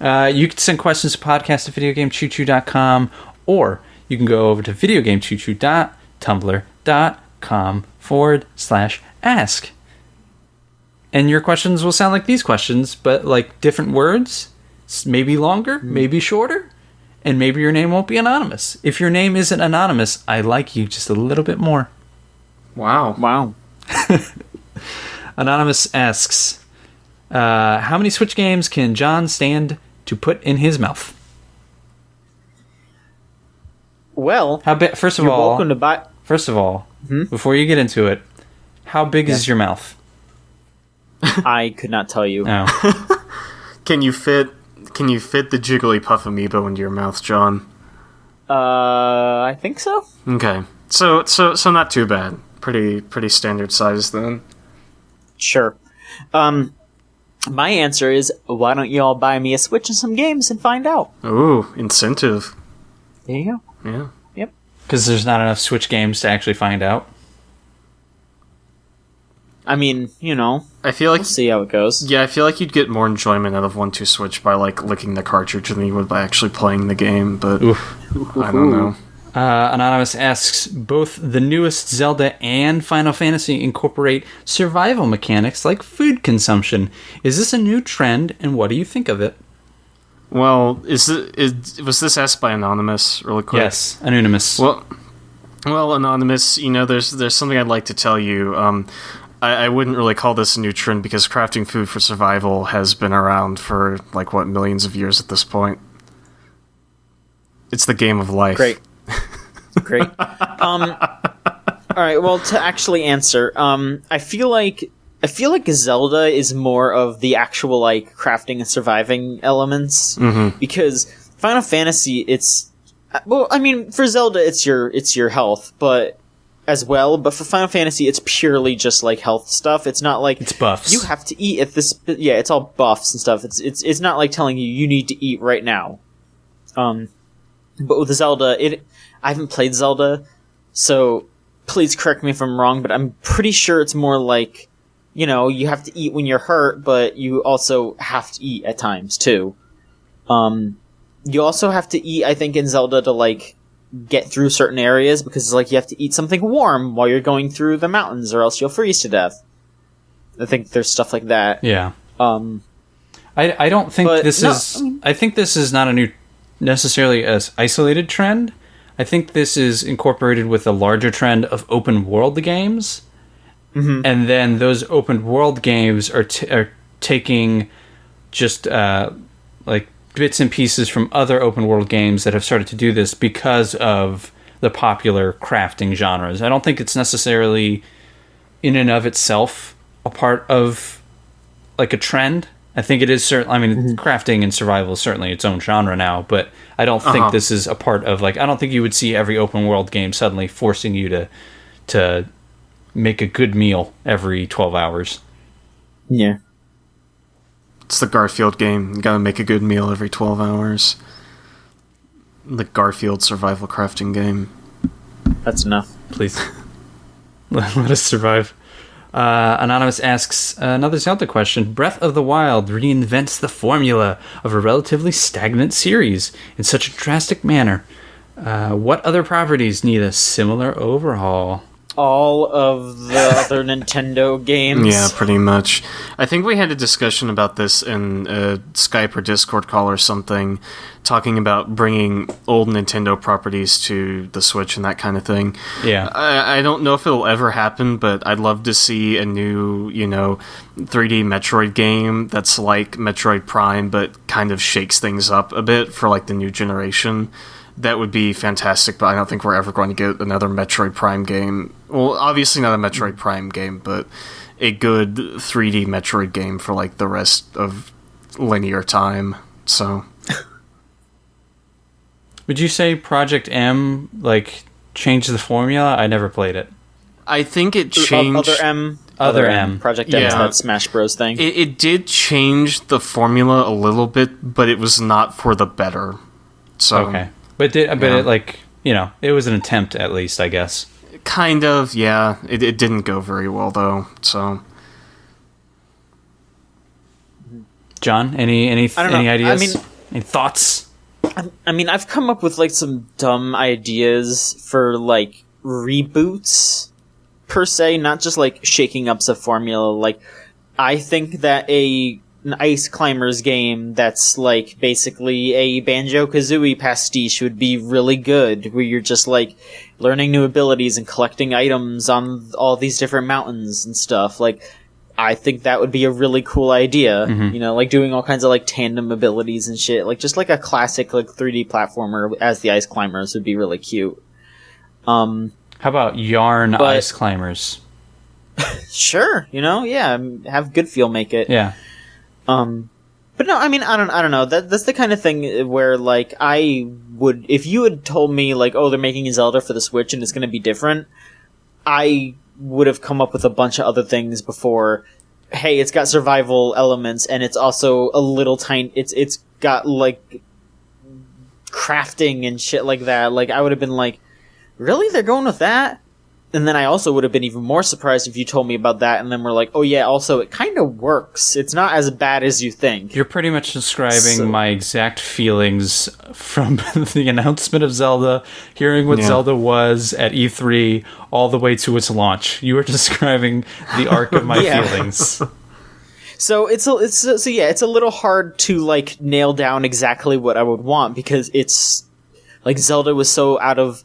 Speaker 2: You can send questions to podcast@videogamechoochoo.com, or you can go over to videogamechoochoo.tumblr.com/ask. And your questions will sound like these questions, but like different words, maybe longer, maybe shorter, and maybe your name won't be anonymous. If your name isn't anonymous, I like you just a little bit more.
Speaker 3: Wow.
Speaker 2: Anonymous asks, how many Switch games can John stand to put in his mouth?
Speaker 1: Well,
Speaker 2: First of
Speaker 1: you're
Speaker 2: all,
Speaker 1: welcome to buy...
Speaker 2: before you get into it, how big is your mouth?
Speaker 1: I could not tell you.
Speaker 2: Oh.
Speaker 3: Can you fit the Jigglypuff amiibo into your mouth, John?
Speaker 1: I think so.
Speaker 3: Okay. So not too bad. Pretty standard size then.
Speaker 1: Sure. My answer is, why don't you all buy me a Switch and some games and find out?
Speaker 3: Ooh, incentive.
Speaker 1: There you go.
Speaker 3: Yeah.
Speaker 1: Yep.
Speaker 2: Because there's not enough Switch games to actually find out.
Speaker 1: I mean,
Speaker 3: I feel like
Speaker 1: we'll see how it goes.
Speaker 3: Yeah, I feel like you'd get more enjoyment out of 1-2 Switch by like licking the cartridge than you would by actually playing the game, but I don't know.
Speaker 2: Anonymous asks, both the newest Zelda and Final Fantasy incorporate survival mechanics like food consumption. Is this a new trend, and what do you think of it?
Speaker 3: Well, was this asked by Anonymous really quick?
Speaker 2: Yes, Anonymous.
Speaker 3: Well, Anonymous, there's something I'd like to tell you. I wouldn't really call this a new trend because crafting food for survival has been around for, millions of years at this point. It's the game of life.
Speaker 1: Great. All right, well, to actually answer, I feel like Zelda is more of the actual, crafting and surviving elements.
Speaker 3: Mm-hmm.
Speaker 1: Because Final Fantasy, for Zelda, it's your health, but... as well, but for Final Fantasy, it's purely just health stuff. It's not like
Speaker 2: it's buffs.
Speaker 1: You have to eat at this. Yeah, it's all buffs and stuff. It's not like telling you need to eat right now. But with Zelda, I haven't played Zelda, so please correct me if I'm wrong. But I'm pretty sure it's more like, you have to eat when you're hurt, but you also have to eat at times too. You also have to eat, I think, in Zelda to get through certain areas because you have to eat something warm while you're going through the mountains or else you'll freeze to death. I think there's stuff like that.
Speaker 2: Yeah. I don't think I think this is not a new necessarily as isolated trend. I think this is incorporated with a larger trend of open world games. Mm-hmm. And then those open world games are taking just bits and pieces from other open world games that have started to do this because of the popular crafting genres. I don't think it's necessarily in and of itself a part of a trend. I think it is crafting and survival is certainly its own genre now, but I don't think this is a part of I don't think you would see every open world game suddenly forcing you to make a good meal every 12 hours.
Speaker 1: Yeah.
Speaker 3: It's the Garfield game. You gotta make a good meal every 12 hours. The Garfield survival crafting game.
Speaker 1: That's enough.
Speaker 2: Please. Let us survive. Anonymous asks another Zelda question. Breath of the Wild reinvents the formula of a relatively stagnant series in such a drastic manner. What other properties need a similar overhaul?
Speaker 1: All of the other Nintendo games.
Speaker 3: Yeah, pretty much. I think we had a discussion about this in a Skype or Discord call or something, talking about bringing old Nintendo properties to the Switch and that kind of thing.
Speaker 2: Yeah.
Speaker 3: I don't know if it'll ever happen, but I'd love to see a new, 3D Metroid game that's like Metroid Prime, but kind of shakes things up a bit for the new generation. that would be fantastic, but I don't think we're ever going to get another Metroid Prime game. Well, obviously not a Metroid Prime game, but a good 3D Metroid game for, like, the rest of linear time, so...
Speaker 2: Would you say Project M, like, changed the formula? I never played it.
Speaker 3: I think it changed...
Speaker 2: Other M.
Speaker 1: Project M is that Smash Bros. Thing.
Speaker 3: It did change the formula a little bit, but it was not for the better. So,
Speaker 2: okay. But it, like, you know, it was an attempt, at least, I guess.
Speaker 3: Kind of, yeah. It didn't go very well, though, so...
Speaker 2: John, any ideas? I mean, any thoughts?
Speaker 1: I mean, I've come up with, like, some dumb ideas for, like, reboots, per se, not just, like, shaking up the formula. Like, I think that an Ice Climbers game that's, like, basically a Banjo-Kazooie pastiche would be really good, where you're just, like, learning new abilities and collecting items on all these different mountains and stuff. Like, I think that would be a really cool idea, you know, like doing all kinds of like tandem abilities and shit. Like just like a classic like 3D platformer as the Ice Climbers would be really cute.
Speaker 2: How about Yarn Ice Climbers?
Speaker 1: Sure, you know, yeah, have good feel make it.
Speaker 2: Yeah.
Speaker 1: But no, I mean, I don't know. That's the kind of thing where like I would, if you had told me like, oh, they're making a Zelda for the Switch and it's going to be different, I would have come up with a bunch of other things before. Hey, it's got survival elements and it's also a little tiny. It's got like crafting and shit like that. Like I would have been like, really? They're going with that? And then I also would have been even more surprised if you told me about that and then we're like, oh yeah, also it kind of works. It's not as bad as you think.
Speaker 2: You're pretty much describing my exact feelings from the announcement of Zelda, hearing what Zelda was at E3, all the way to its launch. You were describing the arc of my feelings.
Speaker 1: So it's a little hard to like nail down exactly what I would want because it's like Zelda was so out of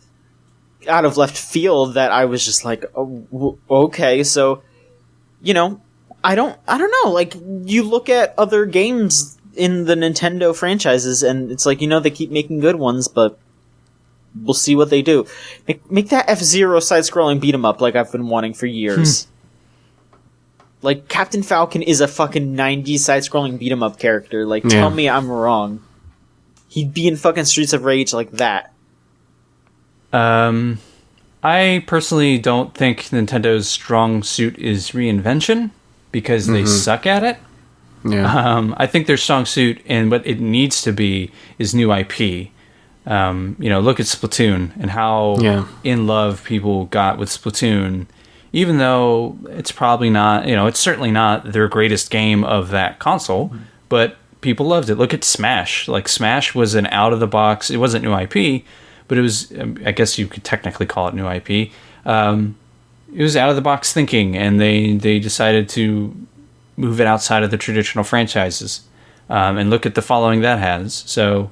Speaker 1: left field that I was just like, oh, okay, so, you know, I don't know, like, you look at other games in the Nintendo franchises, and it's like, you know, they keep making good ones, but we'll see what they do. Make that F-Zero side-scrolling beat-em-up like I've been wanting for years. Like, Captain Falcon is a fucking 90s side-scrolling beat-em-up character, like, tell me I'm wrong. He'd be in fucking Streets of Rage like that.
Speaker 2: I personally don't think Nintendo's strong suit is reinvention because they suck at it. Yeah. I think their strong suit and what it needs to be is new IP. You know, look at Splatoon and how in love people got with Splatoon, even though it's probably not, you know, it's certainly not their greatest game of that console, but people loved it. Look at Smash. Like, Smash was an out-of-the-box, it wasn't new IP, but it was, I guess you could technically call it new IP. It was out-of-the-box thinking, and they decided to move it outside of the traditional franchises. And look at the following that has. So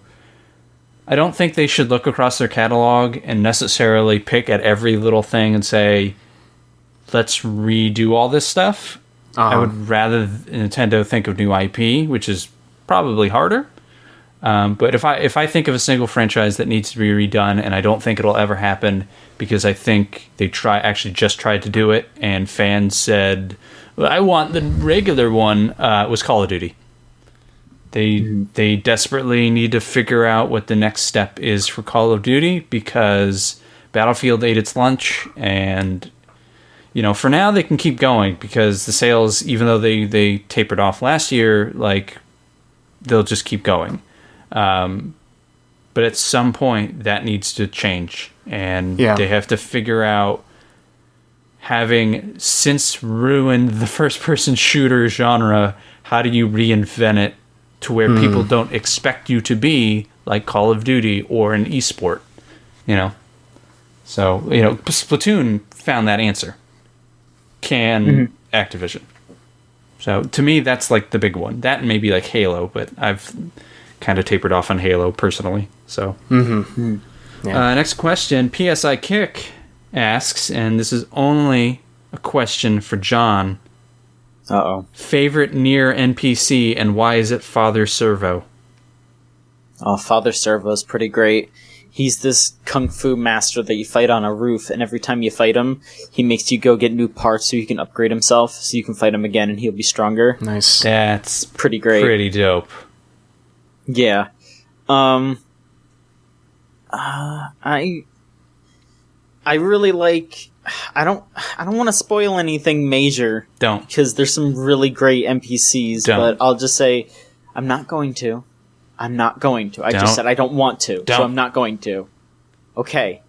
Speaker 2: I don't think they should look across their catalog and necessarily pick at every little thing and say, let's redo all this stuff. I would rather Nintendo think of new IP, which is probably harder. But if I think of a single franchise that needs to be redone, and I don't think it'll ever happen because I think they just tried to do it, and fans said, well, I want the regular one, was Call of Duty. They desperately need to figure out what the next step is for Call of Duty because Battlefield ate its lunch, and you know, for now they can keep going because the sales, even though they tapered off last year, like they'll just keep going. But at some point that needs to change, and they have to figure out, having since ruined the first-person shooter genre, how do you reinvent it to where people don't expect you to be like Call of Duty or an esport, you know? So, you know, Splatoon found that answer. Can Activision. So to me, that's like the big one. That and maybe like Halo, but I've kind of tapered off on Halo personally. So next question, PSI Kick asks, and this is only a question for John. Favorite Nier NPC and why is it Father Servo?
Speaker 1: Oh, Father Servo's pretty great. he's this kung fu master that you fight on a roof, and every time you fight him, he makes you go get new parts so he can upgrade himself, so you can fight him again and he'll be stronger.
Speaker 3: Nice.
Speaker 2: That's
Speaker 1: pretty great.
Speaker 2: Pretty dope.
Speaker 1: Yeah. I really like. I don't want to spoil anything major.
Speaker 2: Don't.
Speaker 1: Because there's some really great NPCs, but I'll just say I'm not going to. I just said I don't want to, so I'm not going to. Okay.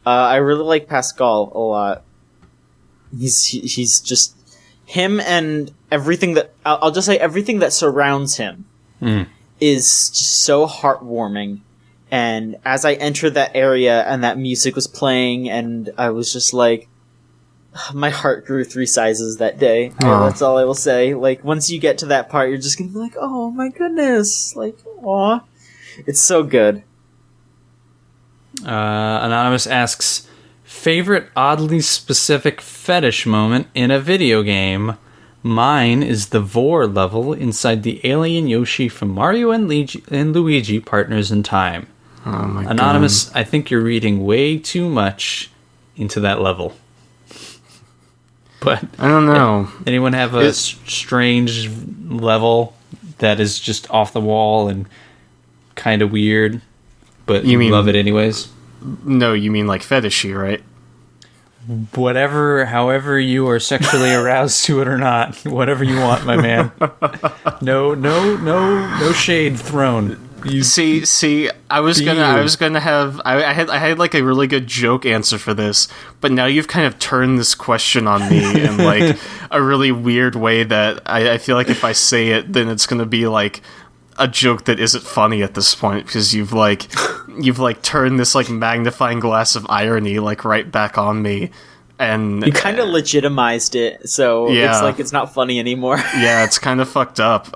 Speaker 1: I really like Pascal a lot. He's just him, and everything that I'll just say everything that surrounds him is just so heartwarming. And as I entered that area and that music was playing, and I was just like, my heart grew 3 sizes that day. Yeah, that's all I will say. Like, once you get to that part, you're just gonna be like, oh my goodness. Like, aw. It's so good.
Speaker 2: Anonymous asks, favorite oddly specific fetish moment in a video game? Mine is the Vor level inside the alien Yoshi from Mario and Luigi Partners in Time.
Speaker 3: Oh my
Speaker 2: Anonymous,
Speaker 3: God.
Speaker 2: I think you're reading way too much into that level. But
Speaker 3: I don't know.
Speaker 2: Anyone have a strange level that is just off the wall and kind of weird, but you love it anyways?
Speaker 3: No, you mean like fetishy, right?
Speaker 2: Whatever, however you are sexually aroused to it or not, whatever you want, my man. No shade thrown.
Speaker 3: I had like a really good joke answer for this, but now you've kind of turned this question on me in like a really weird way that I feel like if I say it, then it's gonna be like a joke that isn't funny at this point, because you've turned this like magnifying glass of irony like right back on me, and
Speaker 1: you kind of legitimized it, so it's like it's not funny anymore.
Speaker 3: Yeah, it's kind of fucked up.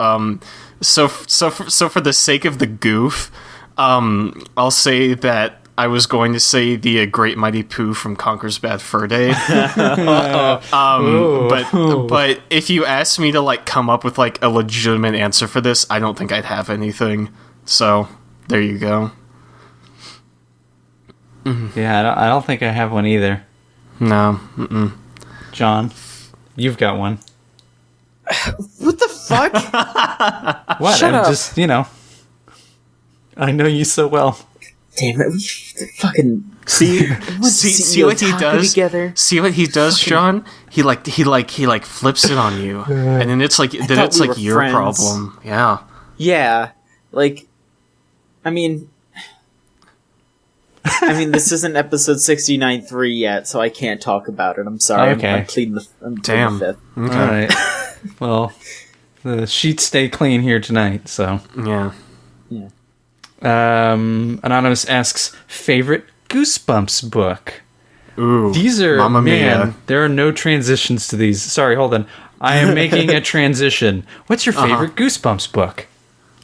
Speaker 3: So for the sake of the goof, I'll say that I was going to say the Great Mighty Pooh from Conker's Bad Fur Day. But if you asked me to like come up with like a legitimate answer for this, I don't think I'd have anything. So there you go.
Speaker 2: Yeah, I don't think I have one either.
Speaker 3: No.
Speaker 2: John, you've got one.
Speaker 1: What the fuck?
Speaker 2: What?
Speaker 1: Shut up.
Speaker 2: Just, I know you so well.
Speaker 1: Damn it, we fucking
Speaker 3: see what he does.
Speaker 1: Together.
Speaker 3: See what he does, Sean? He flips it on you, and then it's like your
Speaker 1: friends.
Speaker 3: problem. Yeah.
Speaker 1: Yeah, like, I mean, this isn't episode 69.3 yet, so I can't talk about it. I'm sorry.
Speaker 2: Okay.
Speaker 1: I'm pleading the fifth.
Speaker 3: Okay.
Speaker 2: All right. Well, the sheets stay clean here tonight, so.
Speaker 3: Yeah.
Speaker 2: Anonymous asks, favorite Goosebumps book?
Speaker 3: Ooh.
Speaker 2: These are,
Speaker 3: Mamma Mia.
Speaker 2: there are no transitions to these. Sorry, hold on. I am making a transition. What's your favorite Goosebumps book?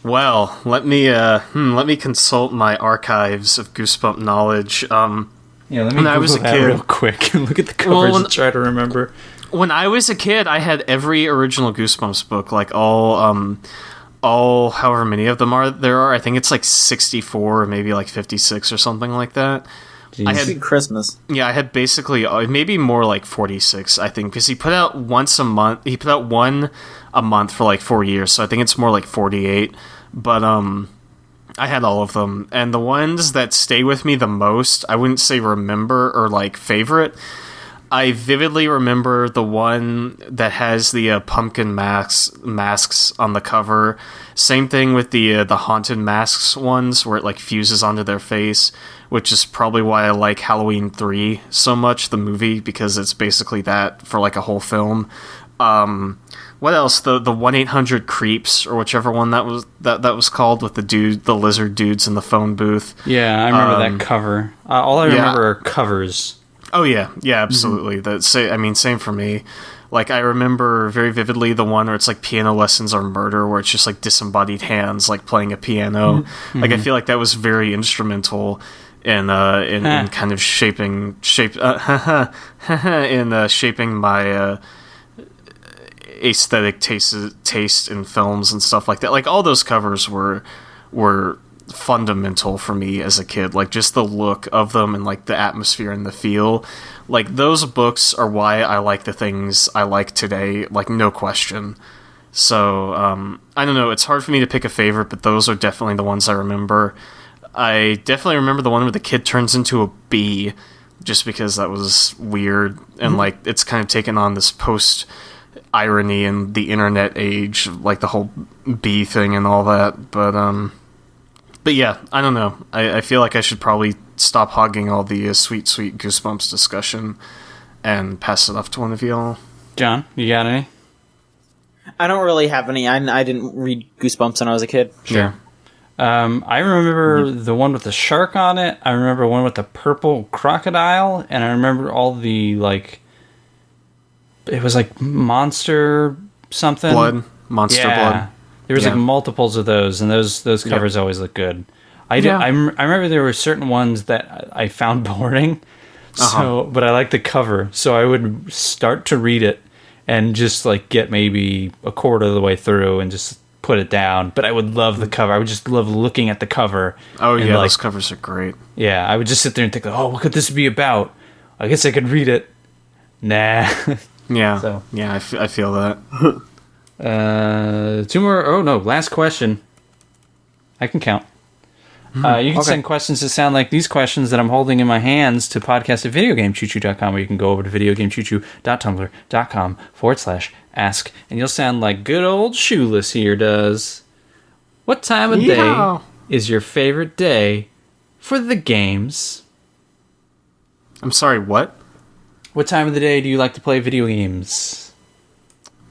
Speaker 3: Well, let me consult my archives of Goosebump knowledge.
Speaker 2: Yeah, let me
Speaker 3: when I was a kid,
Speaker 2: real quick and look at the covers and try to remember.
Speaker 3: When I was a kid, I had every original Goosebumps book, like all however many of them there are. I think it's like 64 or maybe like 56 or something like that.
Speaker 2: Jeez.
Speaker 1: I had Christmas.
Speaker 3: Yeah, I had basically maybe more like 46, I think, because he put out once a month. He put out one a month for like 4 years, so I think it's more like 48. But I had all of them, and the ones that stay with me the most, I wouldn't say remember or like favorite. I vividly remember the one that has the pumpkin masks on the cover. Same thing with the haunted masks ones, where it like fuses onto their face, which is probably why I like Halloween 3 so much, the movie, because it's basically that for like a whole film. What else? The 1-800-CREEPS, or whichever one that was called, with the lizard dudes in the phone booth.
Speaker 2: Yeah, I remember that cover. All I remember are covers.
Speaker 3: Oh yeah, absolutely.
Speaker 2: Mm-hmm.
Speaker 3: Same for me. Like, I remember very vividly the one where it's like piano lessons or murder, where it's just like disembodied hands like playing a piano.
Speaker 2: Mm-hmm.
Speaker 3: Like, I feel like that was very instrumental in kind of shaping my aesthetic taste in films and stuff like that. Like, all those covers were fundamental for me as a kid. Like, just the look of them and, like, the atmosphere and the feel. Like, those books are why I like the things I like today, like, no question. So, I don't know, it's hard for me to pick a favorite, but those are definitely the ones I remember. I definitely remember the one where the kid turns into a bee, just because that was weird, and, like, it's kind of taken on this post-irony in the internet age, like, the whole bee thing and all that, but yeah, I don't know. I feel like I should probably stop hogging all the sweet Goosebumps discussion and pass it off to one of y'all.
Speaker 2: John, you got any?
Speaker 1: I don't really have any. I didn't read Goosebumps when I was a kid.
Speaker 2: Sure. I remember the one with the shark on it. I remember one with the purple crocodile, and I remember all the, like, it was like monster something.
Speaker 3: Monster blood.
Speaker 2: There was like multiples of those, and those covers always look good. I remember there were certain ones that I found boring, but I liked the cover, so I would start to read it and just like get maybe a quarter of the way through and just put it down. But I would love the cover. I would just love looking at the cover.
Speaker 3: Oh yeah, those covers are great.
Speaker 2: Yeah, I would just sit there and think, oh, what could this be about? I guess I could read it. Nah.
Speaker 3: Yeah.
Speaker 2: So.
Speaker 3: Yeah, I feel that.
Speaker 2: Two more. Oh no, last question. I can count. You can send questions that sound like these questions that I'm holding in my hands to podcast@videogamechoochoo.com, or you can go over to videogamechoochoo.tumblr.com/ask, and you'll sound like good old Shoeless here does. What time of day is your favorite day for the games?
Speaker 3: I'm sorry, what?
Speaker 2: What time of the day do you like to play video games?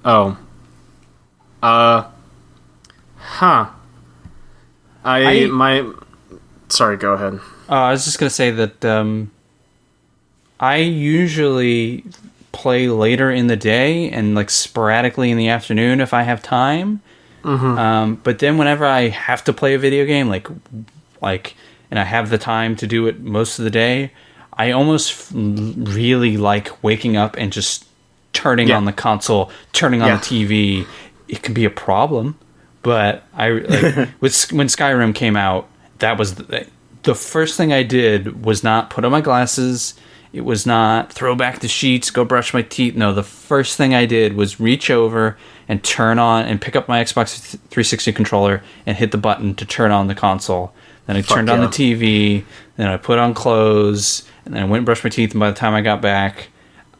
Speaker 3: Oh. Sorry, go ahead.
Speaker 2: I was just going to say that I usually play later in the day and like sporadically in the afternoon if I have time. But then whenever I have to play a video game, like, and I have the time to do it most of the day, I almost really like waking up and just turning on the console, turning on the TV. It can be a problem, but when Skyrim came out, that was the first thing I did was not put on my glasses. It was not throw back the sheets, go brush my teeth. No, the first thing I did was reach over and turn on and pick up my Xbox 360 controller and hit the button to turn on the console. Then I turned on the TV, then I put on clothes, and then I went and brushed my teeth, and by the time I got back,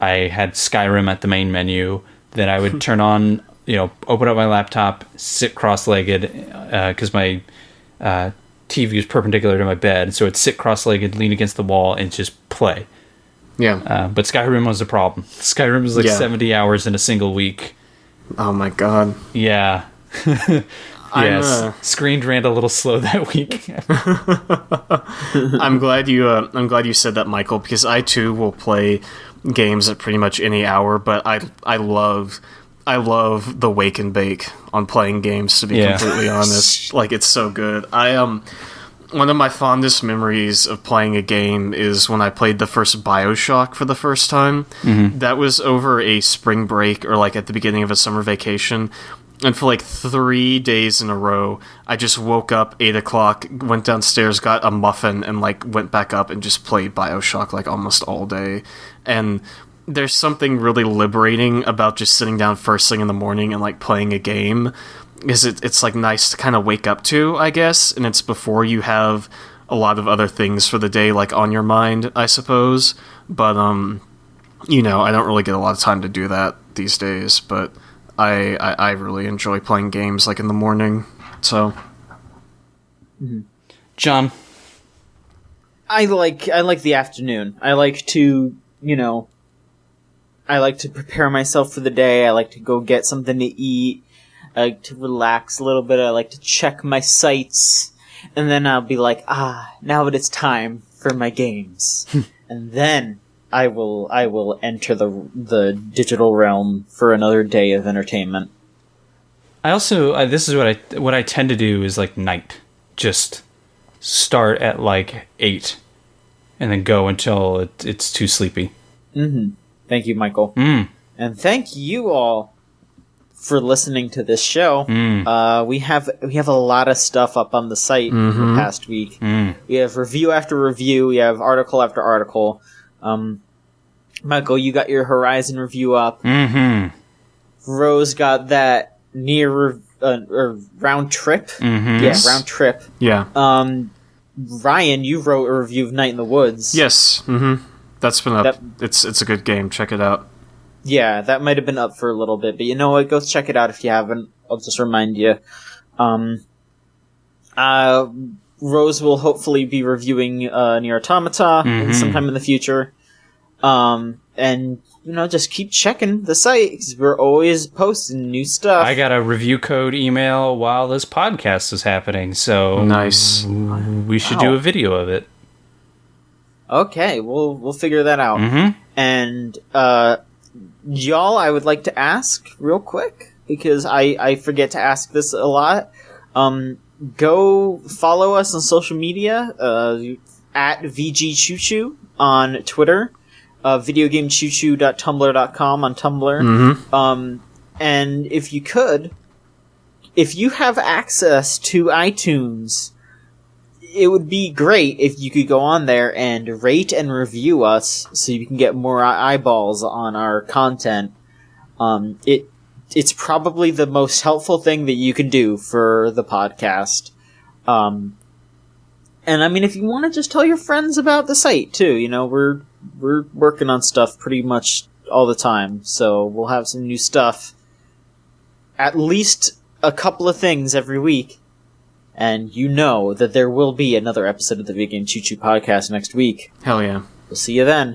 Speaker 2: I had Skyrim at the main menu. Then I would turn on, open up my laptop, sit cross-legged, because my TV was perpendicular to my bed, so I'd sit cross-legged, lean against the wall, and just play.
Speaker 3: Yeah.
Speaker 2: But Skyrim was a problem. Skyrim was like 70 hours in a single week.
Speaker 3: Oh my god.
Speaker 2: Yeah. Yes. Screened ran a little slow that week.
Speaker 3: I'm glad you said that, Michael, because I too will play games at pretty much any hour, but I love the wake and bake on playing games, to be completely honest. Like, it's so good. One of my fondest memories of playing a game is when I played the first BioShock for the first time. That was over a spring break, or like at the beginning of a summer vacation. And for like 3 days in a row, I just woke up 8 o'clock, went downstairs, got a muffin, and like went back up and just played BioShock like almost all day. And there's something really liberating about just sitting down first thing in the morning and like playing a game. Is it's like nice to kind of wake up to, I guess, and it's before you have a lot of other things for the day like on your mind, I suppose. But I don't really get a lot of time to do that these days, but I really enjoy playing games like in the morning. So
Speaker 2: John,
Speaker 1: I like the afternoon. I like to prepare myself for the day. I like to go get something to eat. I like to relax a little bit. I like to check my sites. And then I'll be like, now that it's time for my games. And then I will enter the digital realm for another day of entertainment.
Speaker 2: I also this is what I tend to do is like night. Just start at like 8 and then go until it's too sleepy.
Speaker 1: Thank you, Michael. And thank you all for listening to this show. We have a lot of stuff up on the site for the past week. We have review after review. We have article after article. Michael, you got your Horizon review up. Rose got that near round trip. Yeah, round trip.
Speaker 3: Yeah.
Speaker 1: Ryan, you wrote a review of Night in the Woods.
Speaker 3: Yes. That's been up. It's a good game. Check it out.
Speaker 1: Yeah, that might have been up for a little bit, but you know what? Go check it out if you haven't. I'll just remind you. Rose will hopefully be reviewing Nier Automata sometime in the future. And, you know, just keep checking the site, because we're always posting new stuff.
Speaker 2: I got a review code email while this podcast is happening, so...
Speaker 3: Nice.
Speaker 2: We should do a video of it.
Speaker 1: Okay, we'll figure that out. And, y'all, I would like to ask real quick, because I forget to ask this a lot. Go follow us on social media, at VGCC on Twitter, videogamechoochoo.tumblr.com on Tumblr. And if you have access to iTunes, it would be great if you could go on there and rate and review us so you can get more eyeballs on our content. It's probably the most helpful thing that you can do for the podcast. And I mean, if you want to just tell your friends about the site too, you know, we're working on stuff pretty much all the time, so we'll have some new stuff. At least a couple of things every week. And you know that there will be another episode of the Video Game Choo Choo podcast next week.
Speaker 3: Hell yeah.
Speaker 1: We'll see you then.